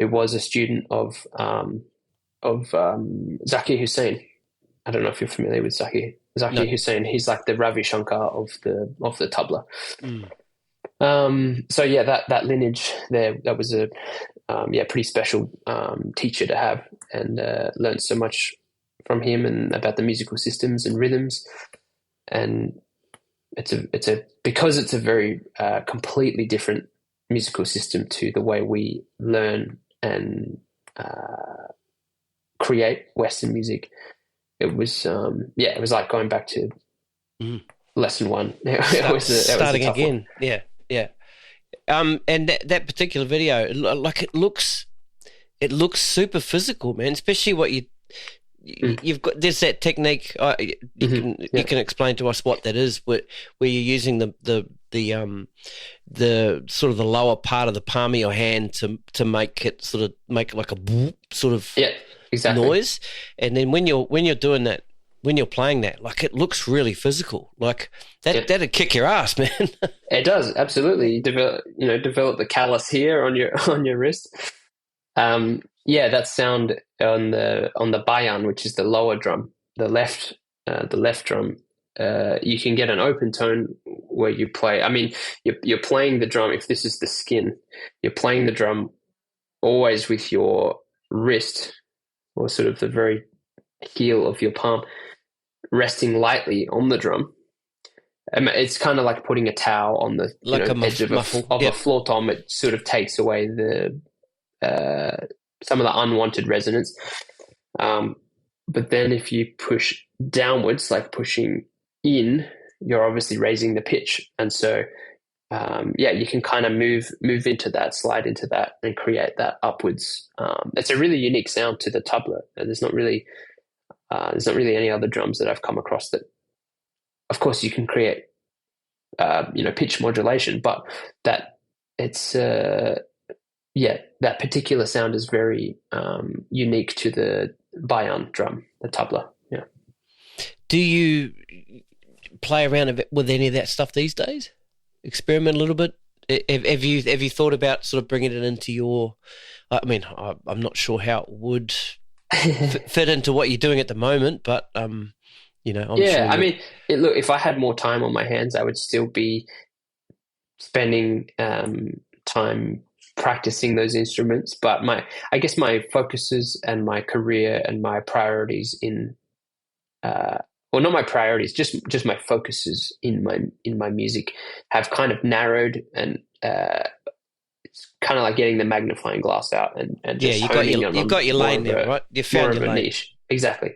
Speaker 2: was a student of Zakir Hussain. I don't know if you're familiar with Zakir Hussain. He's like the Ravi Shankar of the tabla. That lineage there, that was a pretty special teacher to have, and learned so much from him and about the musical systems and rhythms. And because it's a very completely different musical system to the way we learn and create Western music. It was like going back to lesson one.
Speaker 1: Starting again. One. Yeah. And that particular video, like it looks super physical, man. Especially what you've got. There's that technique. You can explain to us what that is. Where you're using the sort of the lower part of the palm of your hand to make it like a whoop sort of noise, and then when you're doing that, when you're playing that, like it looks really physical. Like that'd kick your ass, man.
Speaker 2: It does, absolutely. Develop the callus here on your wrist. That sound on the bayan, which is the lower drum, the left drum. You can get an open tone where you play. I mean, you're playing the drum. If this is the skin, you're playing the drum always with your wrist, or sort of the very heel of your palm, resting lightly on the drum. It's kind of like putting a towel on the edge of a floor tom. It sort of takes away the some of the unwanted resonance. But then if you push downwards, like pushing in, you're obviously raising the pitch. And so, you can kind of move into that, slide into that, and create that upwards. It's a really unique sound to the tabla. And there's not really any other drums that I've come across that. Of course, you can create, pitch modulation, but that it's that particular sound is very unique to the bayan drum, the tabla. Yeah.
Speaker 1: Do you play around with any of that stuff these days? Experiment a little bit. Have you thought about sort of bringing it into your? I mean, I'm not sure how it would fit into what you're doing at the moment, but I'm
Speaker 2: Yeah,
Speaker 1: sure
Speaker 2: I
Speaker 1: you.
Speaker 2: mean, look, if I had more time on my hands, I would still be spending time practicing those instruments. But I guess my focuses and my career and my priorities in, uh, well, not my priorities, just my focuses in my music have kind of narrowed, and it's kind of like getting the magnifying glass out and
Speaker 1: Yeah,
Speaker 2: just honing
Speaker 1: you
Speaker 2: on
Speaker 1: got your lane now, right? You
Speaker 2: more
Speaker 1: found
Speaker 2: of
Speaker 1: your
Speaker 2: a
Speaker 1: lane.
Speaker 2: niche. Exactly.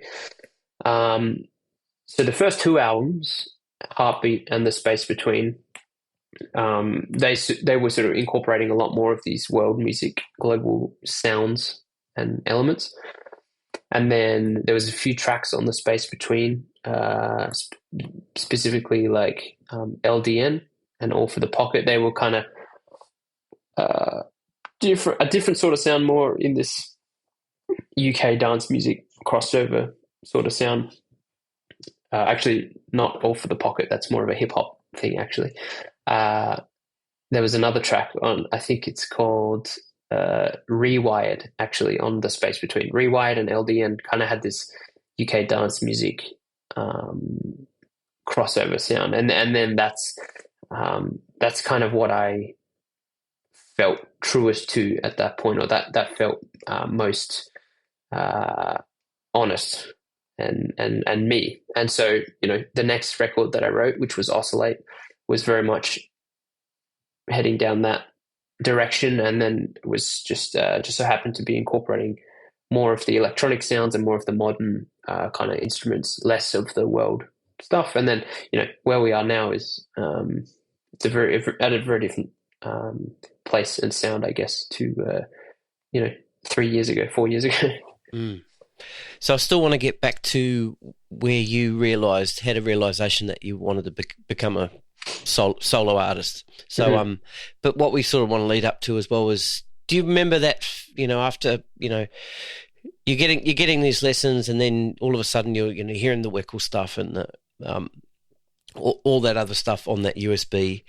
Speaker 2: Um, so the first two albums, Heartbeat and The Space Between, they were sort of incorporating a lot more of these world music, global sounds and elements. And then there was a few tracks on The Space Between, specifically like LDN and All for the Pocket. They were kind of uh, a different sort of sound, more in this UK dance music crossover sort of sound. Actually, not All for the Pocket. That's more of a hip hop thing, actually. Uh, there was another track on, I think it's called Rewired, actually, on The Space Between. Rewired and LDN kind of had this UK dance music um, crossover sound, and then that's kind of what I felt truest to at that point, or that felt most uh, honest and me. And so, the next record that I wrote, which was Oscillate, was very much heading down that direction, and then it was just so happened to be incorporating more of the electronic sounds and more of the modern kind of instruments, less of the world stuff. And then where we are now is it's at a very different place and sound, I guess, to 3 years ago, 4 years ago.
Speaker 1: Mm. So I still want to get back to where you had a realization that you wanted to become a solo artist. So,
Speaker 2: Mm-hmm.
Speaker 1: But what we sort of want to lead up to as well is, do you remember that, after, you're getting these lessons, and then all of a sudden you're, hearing the Weckl stuff and the, all that other stuff on that USB,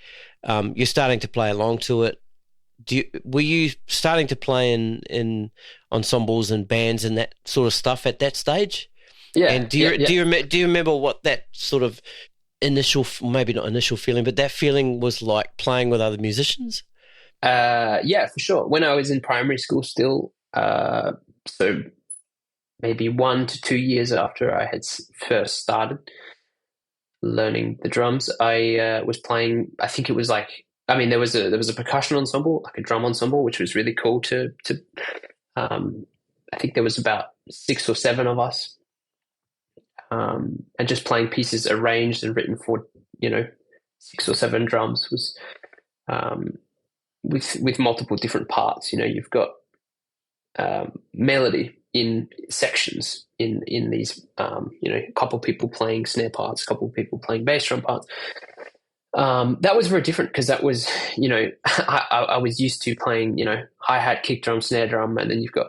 Speaker 1: you're starting to play along to it. Were you starting to play in ensembles and bands and that sort of stuff at that stage?
Speaker 2: Yeah.
Speaker 1: And
Speaker 2: yeah.
Speaker 1: do you remember what that sort of maybe not initial feeling, but that feeling was like playing with other musicians?
Speaker 2: Yeah, for sure. When I was in primary school still, so maybe 1 to 2 years after I had first started learning the drums, I was playing. I think it was like, I mean, there was a percussion ensemble, like a drum ensemble, which was really cool to. I think there was about 6 or 7 of us, and just playing pieces arranged and written for 6 or 7 drums was with multiple different parts. You've got melody in sections in these, a couple people playing snare parts, a couple people playing bass drum parts. That was very different because that was, I was used to playing, hi-hat, kick drum, snare drum, and then you've got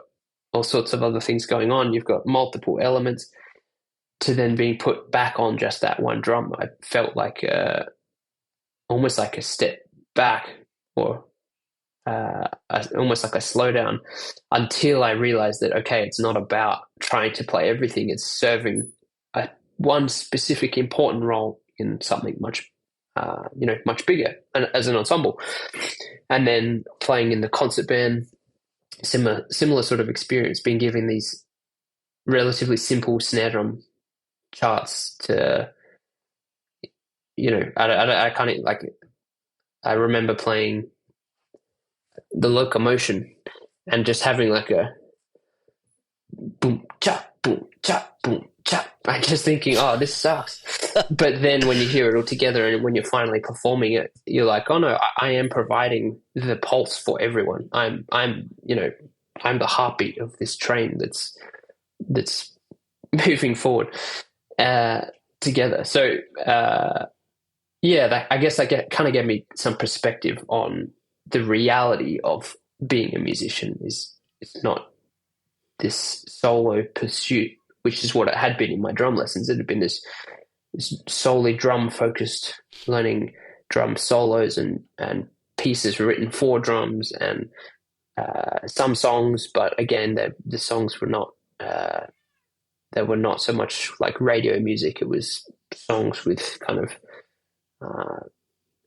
Speaker 2: all sorts of other things going on. You've got multiple elements to then being put back on just that one drum. I felt like almost like a step back, or almost like a slowdown, until I realized that, okay, it's not about trying to play everything. It's serving one specific important role in something much bigger, and as an ensemble. And then playing in the concert band, similar sort of experience, being given these relatively simple snare drum charts to, I kind of like, I remember playing the Locomotion and just having like a boom chop boom chop boom chop. I'm just thinking, oh, this sucks. But then when you hear it all together and when you're finally performing it, you're like, oh no, I am providing the pulse for everyone. I'm the heartbeat of this train that's moving forward together. So I guess that kind of gave me some perspective on the reality of being a musician. Is it's not this solo pursuit, which is what it had been in my drum lessons. It had been this solely drum focused, learning drum solos and pieces written for drums, and some songs, but again, the songs were not they were not so much like radio music. It was songs with kind of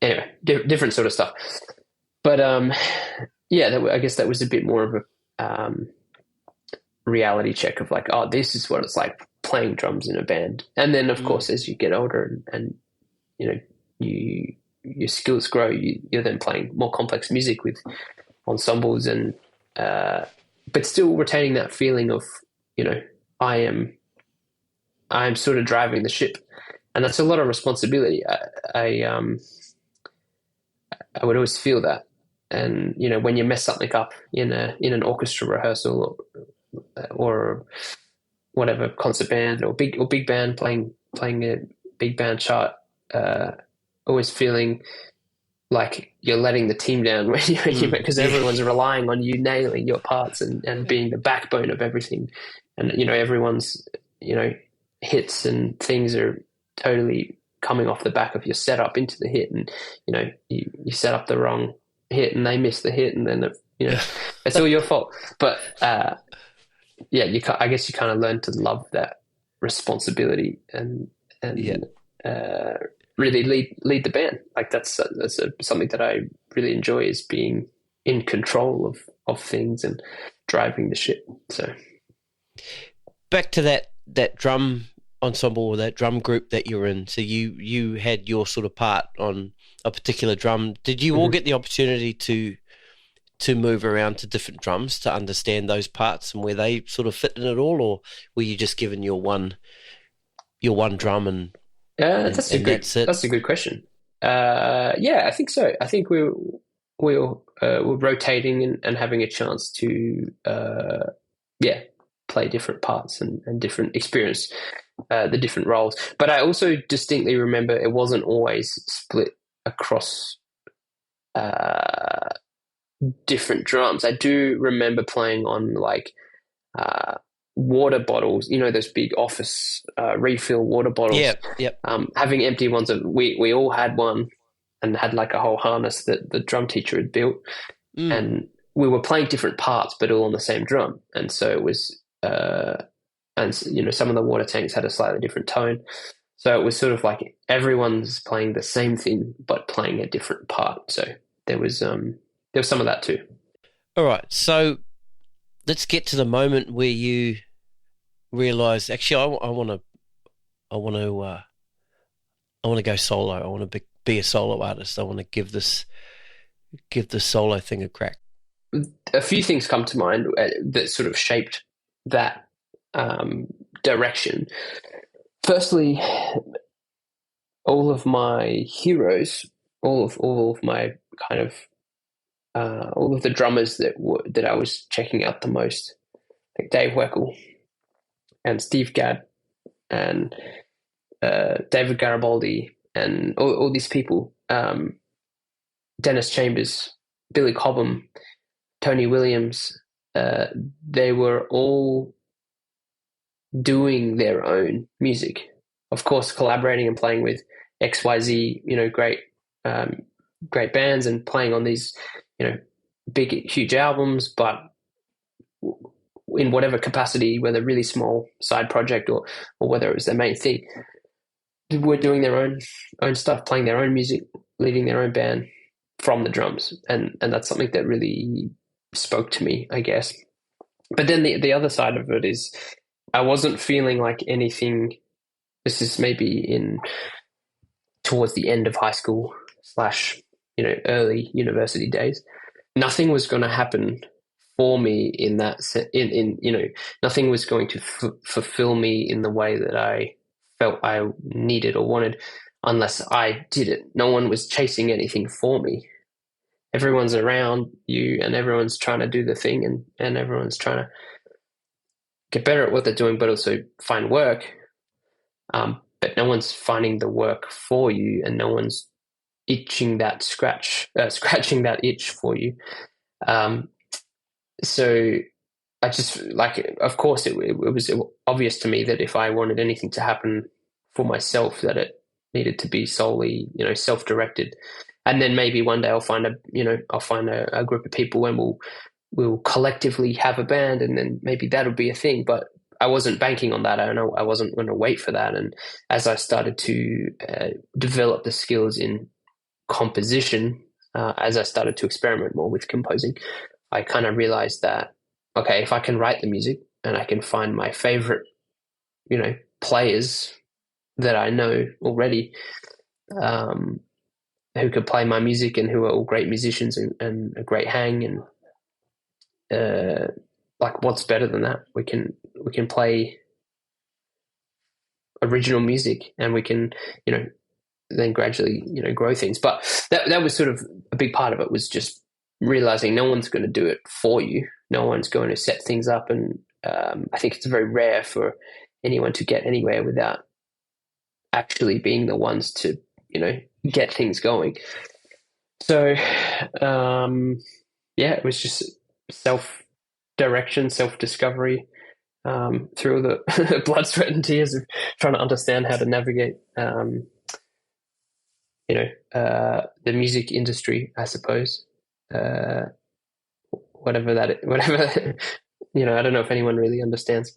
Speaker 2: anyway, different sort of stuff. But yeah, I guess that was a bit more of a reality check of like, oh, this is what it's like playing drums in a band. And then, of course, as you get older and you know, your skills grow, you're then playing more complex music with ensembles and but still retaining that feeling of, you know, I am sort of driving the ship, and that's a lot of responsibility. I would always feel that, and you know, when you mess something up in an orchestra rehearsal or whatever, concert band or big band playing a big band chart, always feeling like you're letting the team down when because everyone's relying on you nailing your parts and being the backbone of everything, and you know, everyone's, you know, hits and things are totally coming off the back of your setup into the hit, and you know, you set up the wrong hit and they miss the hit, and then you know, it's all your fault. But yeah, I guess you kind of learn to love that responsibility and really lead the band. Like that's something that I really enjoy, is being in control of things and driving the ship. So
Speaker 1: back to that drum ensemble or that drum group that you were in. So you had your sort of part on a particular drum. Did you all get the opportunity to move around to different drums to understand those parts and where they sort of fit in it all, or were you just given your one drum and
Speaker 2: that's a good question. Yeah, I think so. I think we're rotating and having a chance to play different parts and different experience the different roles. But I also distinctly remember it wasn't always split across different drums. I do remember playing on like water bottles, you know, those big office refill water bottles.
Speaker 1: Yep.
Speaker 2: Having empty ones. We all had one and had like a whole harness that the drum teacher had built, and we were playing different parts, but all on the same drum. And so it was, and you know, some of the water tanks had a slightly different tone. So it was sort of like everyone's playing the same thing, but playing a different part. So there was some of that too.
Speaker 1: All right. So let's get to the moment where you realize, actually, I want to go solo. I want to be a solo artist. I want to give this solo thing a crack.
Speaker 2: A few things come to mind that sort of shaped that direction. Firstly, all of my heroes, all of my kind of all of the drummers that I was checking out the most, like Dave Weckl and Steve Gadd and David Garibaldi and all these people, Dennis Chambers, Billy Cobham, Tony Williams, they were all doing their own music. Of course, collaborating and playing with XYZ, you know, great bands and playing on these, you know, big, huge albums, but in whatever capacity, whether really small side project or whether it was their main thing, were doing their own stuff, playing their own music, leading their own band from the drums. And that's something that really spoke to me, I guess. But then the other side of it is I wasn't feeling like anything. This is maybe towards the end of high school / you know, early university days. Nothing was going to happen for me in that in you know, nothing was going to fulfill me in the way that I felt I needed or wanted unless I did it. No one was chasing anything for me. Everyone's around you and everyone's trying to do the thing and everyone's trying to get better at what they're doing, but also find work. But no one's finding the work for you, and no one's scratching that itch for you. So I just, like, of course it was obvious to me that if I wanted anything to happen for myself, that it needed to be solely, you know, self-directed. And then maybe one day I'll find a group of people and we'll collectively have a band, and then maybe that'll be a thing. But I wasn't banking on that. I wasn't going to wait for that. And as I started to develop the skills in composition, as I started to experiment more with composing, I kind of realized that, okay, if I can write the music and I can find my favorite, players that I know already, who could play my music and who are all great musicians and a great hang, and like, what's better than that? We can play original music, and we can, then gradually, grow things. But that was sort of a big part of it, was just realizing no one's going to do it for you. No one's going to set things up. And I think it's very rare for anyone to get anywhere without actually being the ones to, get things going. So, it was just self-direction, self-discovery, through the blood, sweat, and tears of trying to understand how to navigate, the music industry, I suppose. Whatever, I don't know if anyone really understands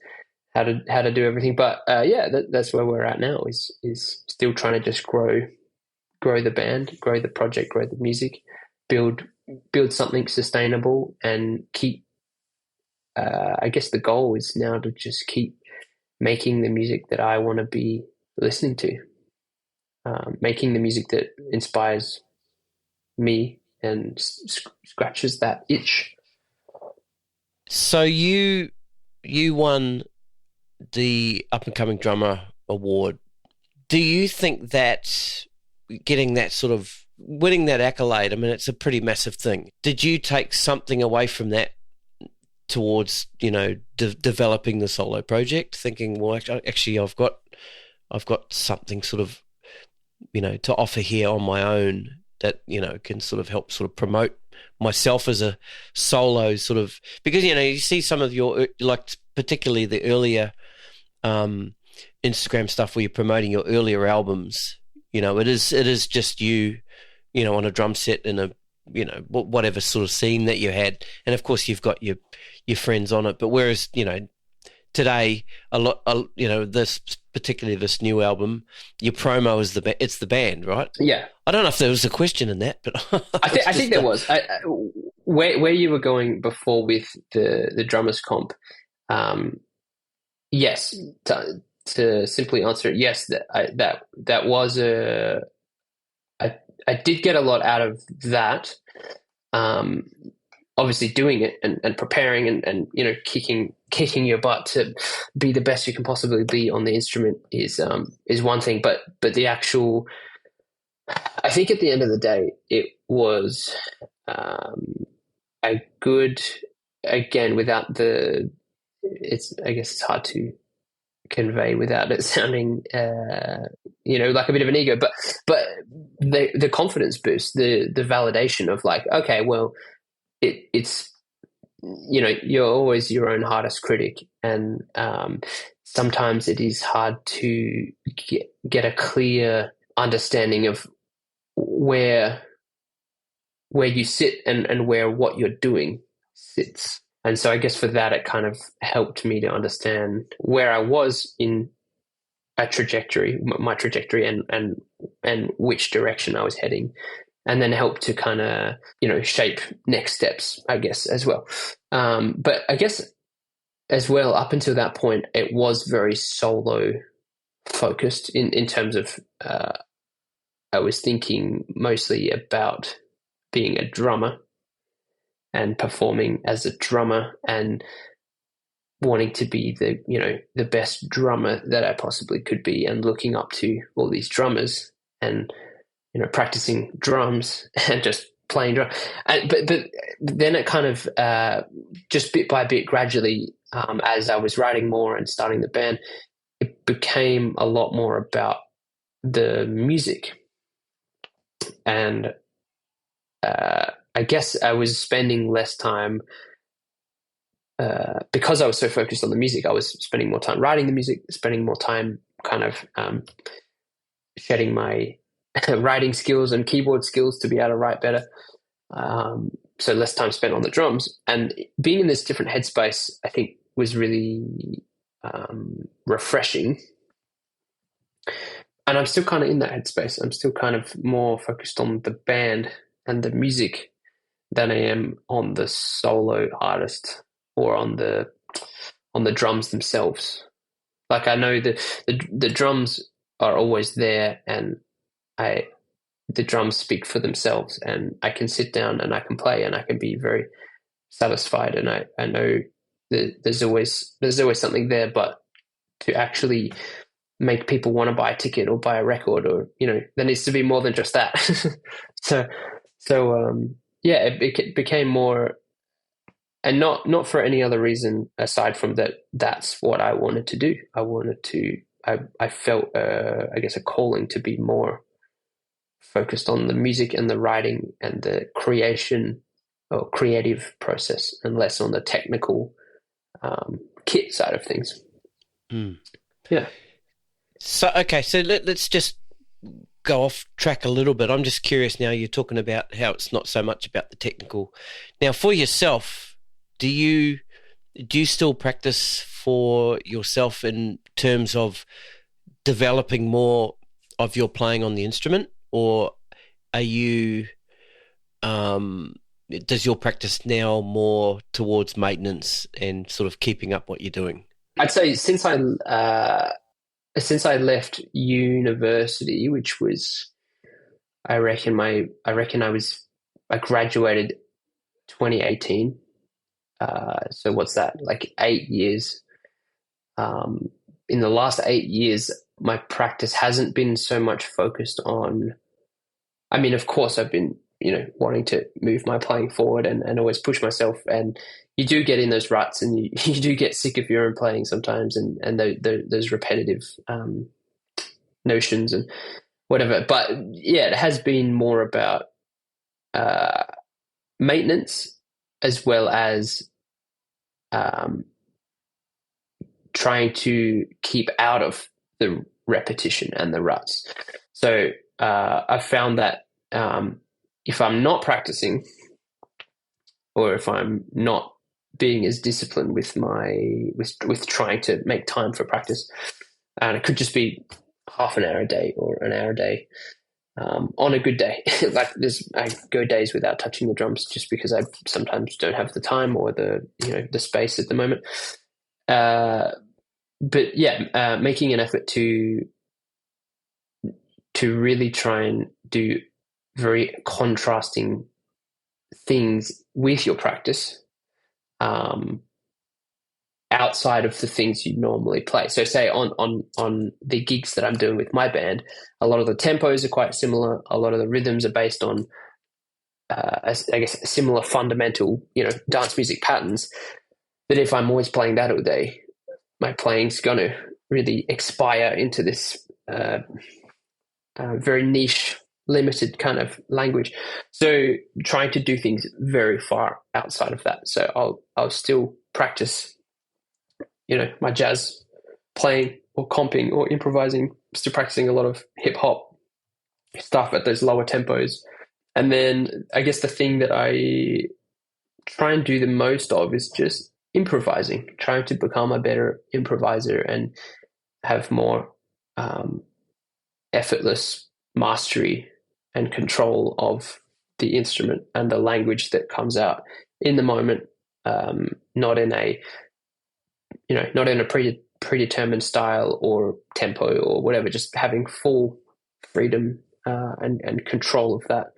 Speaker 2: how to do everything, but that's where we're at now. Is still trying to just grow the band, grow the project, grow the music, build something sustainable, and keep. I guess the goal is now to just keep making the music that I want to be listening to, making the music that inspires me and scratches that itch.
Speaker 1: So you won the Up and Coming Drummer Award. Do you think that getting that sort of winning that accolade, I mean, it's a pretty massive thing. Did you take something away from that towards, developing the solo project, thinking, well, actually I've got something sort of, to offer here on my own that, can sort of help sort of promote myself as a solo sort of, because, you see some of your, like, particularly the earlier Instagram stuff where you're promoting your earlier albums, it is just you, on a drum set in a, whatever sort of scene that you had. And of course you've got your friends on it. But whereas, today, this, particularly this new album, your promo is it's the band, right?
Speaker 2: Yeah.
Speaker 1: I don't know if there was a question in that, but
Speaker 2: I think there was. Where you were going before with the drummers comp, yes, to simply answer it, yes, that was I did get a lot out of that. Obviously doing it and preparing and kicking your butt to be the best you can possibly be on the instrument is one thing, but the actual, I think at the end of the day, it was a good, again, without I guess it's hard to convey without it sounding like a bit of an ego, but the confidence boost, the validation of, like, okay, well, it's you're always your own hardest critic, and sometimes it is hard to get a clear understanding of where you sit and where what you're doing sits. And so I guess for that, it kind of helped me to understand where I was in a trajectory, my trajectory, and which direction I was heading, and then helped to kind of, shape next steps, I guess, as well. But I guess as well, up until that point, it was very solo focused in terms of, I was thinking mostly about being a drummer and performing as a drummer and wanting to be the best drummer that I possibly could be, and looking up to all these drummers and, practicing drums and just playing drum. But then it kind of, just bit by bit, gradually, as I was writing more and starting the band, it became a lot more about the music. And I guess I was spending less time, because I was so focused on the music, I was spending more time writing the music, spending more time kind of shedding my writing skills and keyboard skills to be able to write better. So less time spent on the drums. And being in this different headspace, I think, was really refreshing. And I'm still kind of in that headspace. I'm still kind of more focused on the band and the music than I am on the solo artist or on the drums themselves. Like, I know that the drums are always there, and the drums speak for themselves, and I can sit down and I can play and I can be very satisfied, and I know that there's always something there. But to actually make people want to buy a ticket or buy a record, or there needs to be more than just that. so yeah, it became more, and not for any other reason aside from that. That's what I wanted to do. I felt I guess a calling to be more focused on the music and the writing and the creation or creative process, and less on the technical kit side of things. Yeah.
Speaker 1: So, okay, so let's just go off track a little bit. I'm just curious now, you're talking about how it's not so much about the technical. Now, for yourself, do you still practice for yourself in terms of developing more of your playing on the instrument, or are you does your practice now more towards maintenance and sort of keeping up what you're doing?
Speaker 2: I'd say since I left university, which was, I graduated 2018. So what's that? Like 8 years. In the last 8 years, my practice hasn't been so much focused on. I mean, of course, I've been wanting to move my playing forward and always push myself, and you do get in those ruts, and you do get sick of your own playing sometimes, and those repetitive notions and whatever. But yeah, it has been more about maintenance, as well as trying to keep out of the repetition and the ruts. So I've found that if I'm not practicing, or if I'm not being as disciplined with trying to make time for practice, and it could just be half an hour a day or an hour a day, on a good day. Like, I go days without touching the drums just because I sometimes don't have the time or the space at the moment. But yeah, making an effort to really try and do very contrasting things with your practice, outside of the things you normally play. So say on the gigs that I'm doing with my band, a lot of the tempos are quite similar. A lot of the rhythms are based on, I guess, similar fundamental, dance music patterns. But if I'm always playing that all day, my playing's going to really expire into this very niche, limited kind of language. So trying to do things very far outside of that. So I'll still practice, my jazz playing or comping or improvising, still practicing a lot of hip hop stuff at those lower tempos. And then I guess the thing that I try and do the most of is just improvising, trying to become a better improviser and have more effortless mastery and control of the instrument and the language that comes out in the moment, not in a predetermined style or tempo or whatever. Just having full freedom and control of that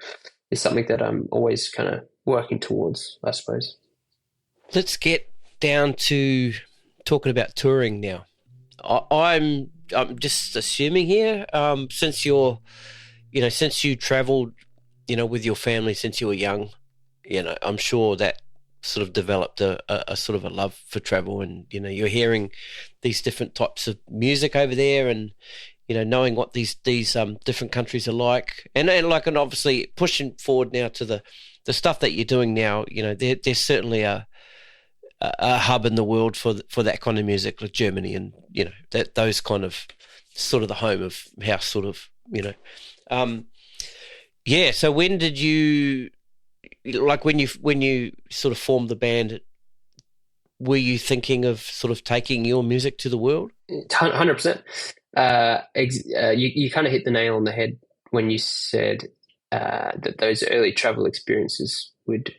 Speaker 2: is something that I'm always kind of working towards, I suppose. Let's
Speaker 1: get down to talking about touring now. I'm just assuming here, since you travelled, with your family since you were young, I'm sure that sort of developed a sort of a love for travel, and you're hearing these different types of music over there, and knowing what these different countries are like, and obviously pushing forward now to the stuff that you're doing now. There's certainly a hub in the world for that kind of music, like Germany, and that those kind of sort of the home of house, sort of yeah. So when did you when you sort of formed the band? were you thinking of sort of taking your music to the world?
Speaker 2: 100%. You kind of hit the nail on the head when you said that those early travel experiences would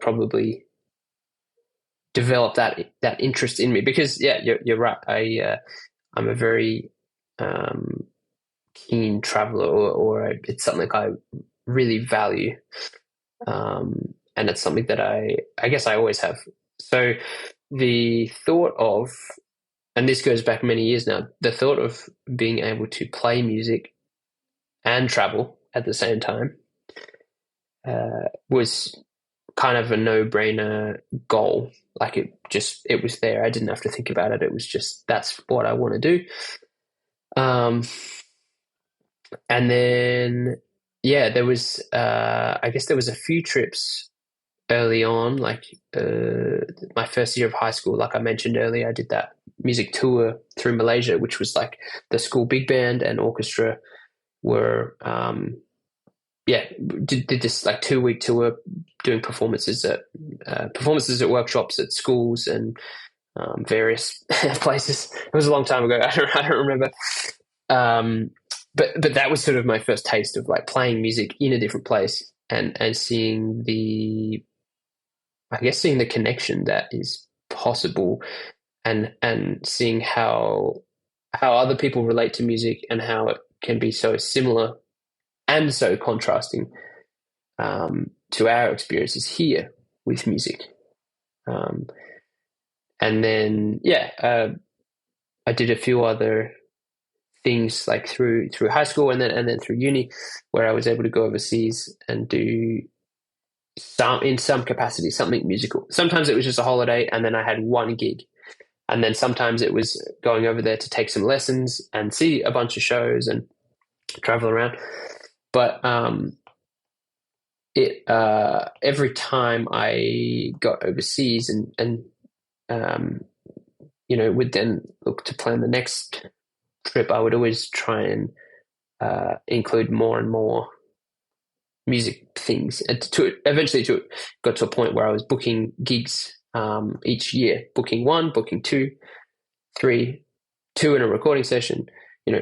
Speaker 2: probably develop that interest in me, because you're right. I'm a very keen traveler, or it's something I really value, and it's something that I guess I always have. So the thought of, and this goes back many years now, the thought of being able to play music and travel at the same time was kind of a no-brainer goal. Like it was there. I didn't have to think about it. It was just, that's what I want to do. And then, there was, I guess there was a few trips early on, like my first year of high school. Like I mentioned earlier, I did that music tour through Malaysia, which was like the school big band and orchestra were, did this like 2-week tour, doing performances at workshops at schools and various places. It was a long time ago. I don't remember. But that was sort of my first taste of like playing music in a different place and seeing the connection that is possible, and seeing how other people relate to music and how it can be so similar and so contrasting to our experiences here with music. And then I did a few other things like through high school and then through uni, where I was able to go overseas and do in some capacity something musical. Sometimes it was just a holiday and then I had one gig, and then sometimes it was going over there to take some lessons and see a bunch of shows and travel around. But every time I got overseas and would then look to plan the next trip, I would always try and include more and more music things, and eventually got to a point where I was booking gigs each year, booking 1, booking 2, 3, 2 in a recording session,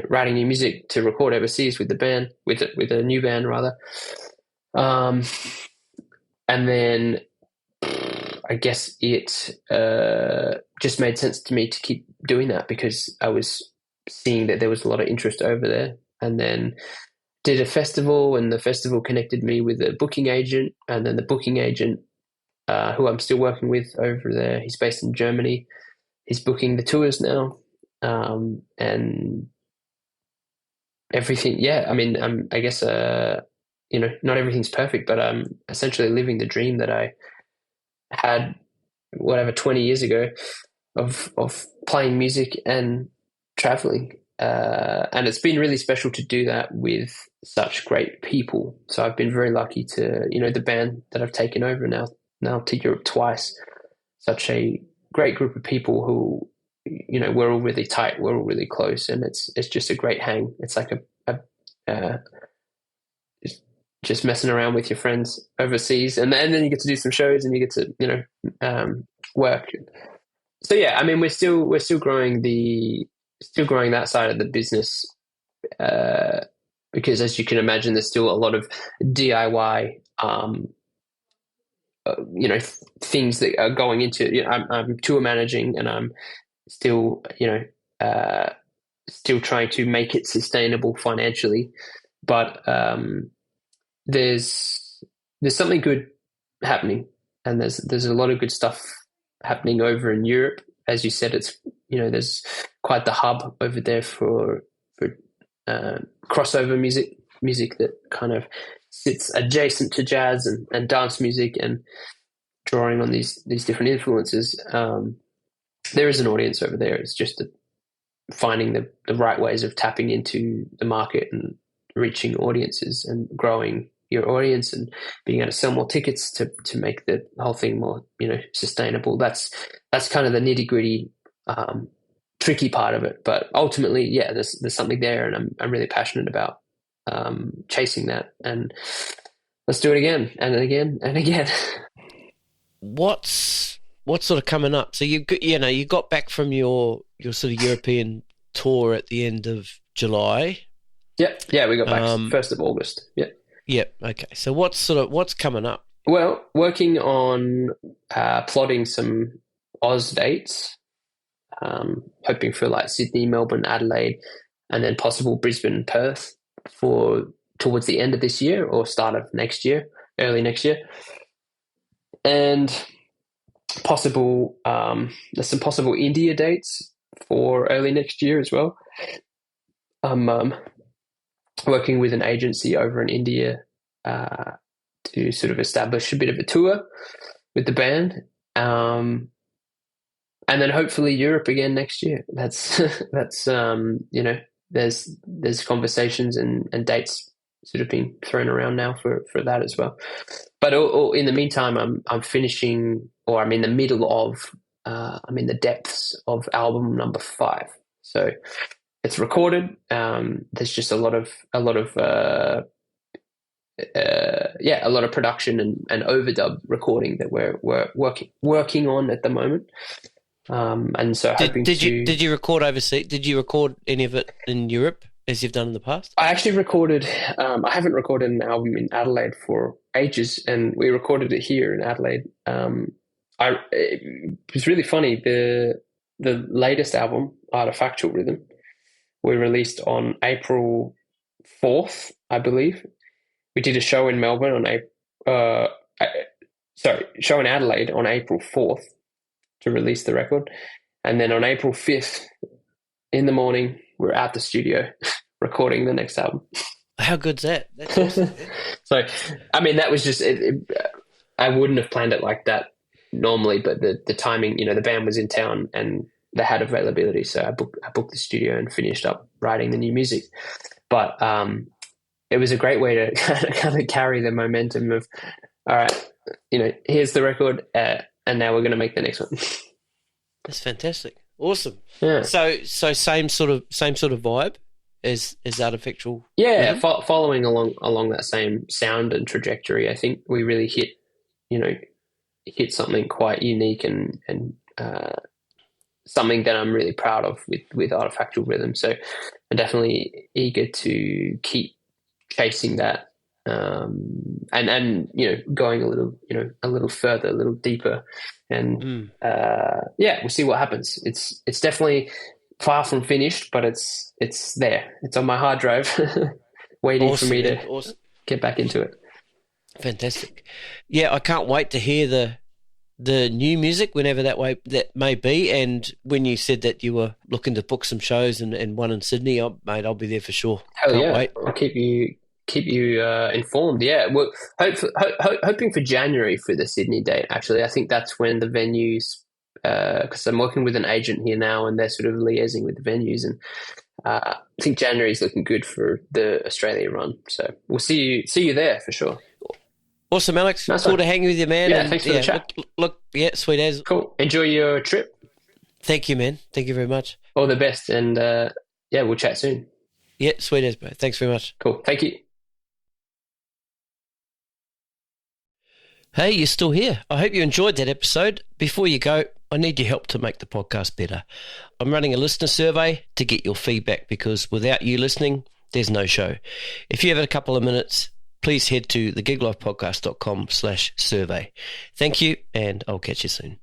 Speaker 2: writing new music to record overseas with the band, with a new band rather. And then I guess it just made sense to me to keep doing that, because I was seeing that there was a lot of interest over there. And then did a festival, and the festival connected me with a booking agent, and then the booking agent, who I'm still working with over there, he's based in Germany, he's booking the tours now, and everything. I mean, I guess not everything's perfect, but I'm essentially living the dream that I had 20 years ago of playing music and traveling. And it's been really special to do that with such great people. So I've been very lucky to, the band that I've taken over now to Europe twice, such a great group of people who, we're all really tight, we're all really close, and it's just a great hang. It's like just messing around with your friends overseas, and then you get to do some shows and you get to, work. So I mean, we're still growing that side of the business, because as you can imagine, there's still a lot of DIY, things that are going into. I'm tour managing, and I'm still, still trying to make it sustainable financially. But there's something good happening, and there's a lot of good stuff happening over in Europe. As you said, it's there's quite the hub over there for crossover music that kind of sits adjacent to jazz and dance music, and drawing on these different influences. There is an audience over there. It's just finding the right ways of tapping into the market and reaching audiences and growing your audience and being able to sell more tickets to make the whole thing more sustainable. That's kind of the nitty-gritty tricky part of it, but ultimately there's something there, and I'm really passionate about chasing that, and let's do it again and again and again.
Speaker 1: what's sort of coming up? So you got back from your sort of European tour at the end of July.
Speaker 2: Yeah, we got back 1st of August. Yeah.
Speaker 1: Yeah. Okay. So what's coming up?
Speaker 2: Well, working on plotting some Oz dates, hoping for like Sydney, Melbourne, Adelaide, and then possible Brisbane and Perth for towards the end of this year or start of next year, early next year. And there's some possible India dates for early next year as well. I'm working with an agency over in India to sort of establish a bit of a tour with the band, and then hopefully Europe again next year. That's there's conversations and dates sort of being thrown around now for that as well. But in the meantime, I'm finishing, or I'm in the middle of, I'm in the depths of album number 5. So it's recorded. There's just a lot of production and overdub recording that we're working on at the moment. And so
Speaker 1: did you record overseas? Did you record any of it in Europe as you've done in the past?
Speaker 2: I actually recorded. I haven't recorded an album in Adelaide for ages, and we recorded it here in Adelaide. It was really funny. The latest album, Artifactual Rhythm, we released on April 4th, I believe. We did a show in Melbourne show in Adelaide on April 4th to release the record. And then on April 5th in the morning, we're at the studio recording the next album.
Speaker 1: How good's that? That's awesome.
Speaker 2: So, I mean, that was just, I wouldn't have planned it like that normally, but the timing, the band was in town and they had availability. So I booked the studio and finished up writing the new music. But it was a great way to kind of carry the momentum of, all right, here's the record, and now we're going to make the next one.
Speaker 1: That's fantastic. Awesome.
Speaker 2: Yeah.
Speaker 1: So same sort of vibe as Artifactual.
Speaker 2: Yeah, following along that same sound and trajectory. I think we really hit something quite unique and something that I'm really proud of with Artifactual Rhythm. So I'm definitely eager to keep chasing that, and going a little further, a little deeper, and we'll see what happens. It's definitely far from finished, but it's there. It's on my hard drive, waiting for me to get back into it.
Speaker 1: Fantastic. Yeah, I can't wait to hear the new music whenever that may be. And when you said that you were looking to book some shows and one in Sydney, mate, I'll be there for sure.
Speaker 2: Hell yeah. Wait. I'll keep you informed. Yeah, well, hoping for January for the Sydney date. Actually, I think that's when the venues, because I'm working with an agent here now, and they're sort of liaising with the venues, and I think January is looking good for the Australia run. So we'll see you there for sure.
Speaker 1: Awesome, Alex. Cool to hang with you, man.
Speaker 2: Yeah, thanks for the chat.
Speaker 1: Look, sweet as.
Speaker 2: Cool. Enjoy your trip.
Speaker 1: Thank you, man. Thank you very much.
Speaker 2: All the best, and we'll chat soon.
Speaker 1: Yeah, sweet as, bro. Thanks very much.
Speaker 2: Cool. Thank you.
Speaker 1: Hey, you're still here. I hope you enjoyed that episode. Before you go, I need your help to make the podcast better. I'm running a listener survey to get your feedback, because without you listening, there's no show. If you have a couple of minutes, please head to thegiglifepodcast.com/survey. Thank you, and I'll catch you soon.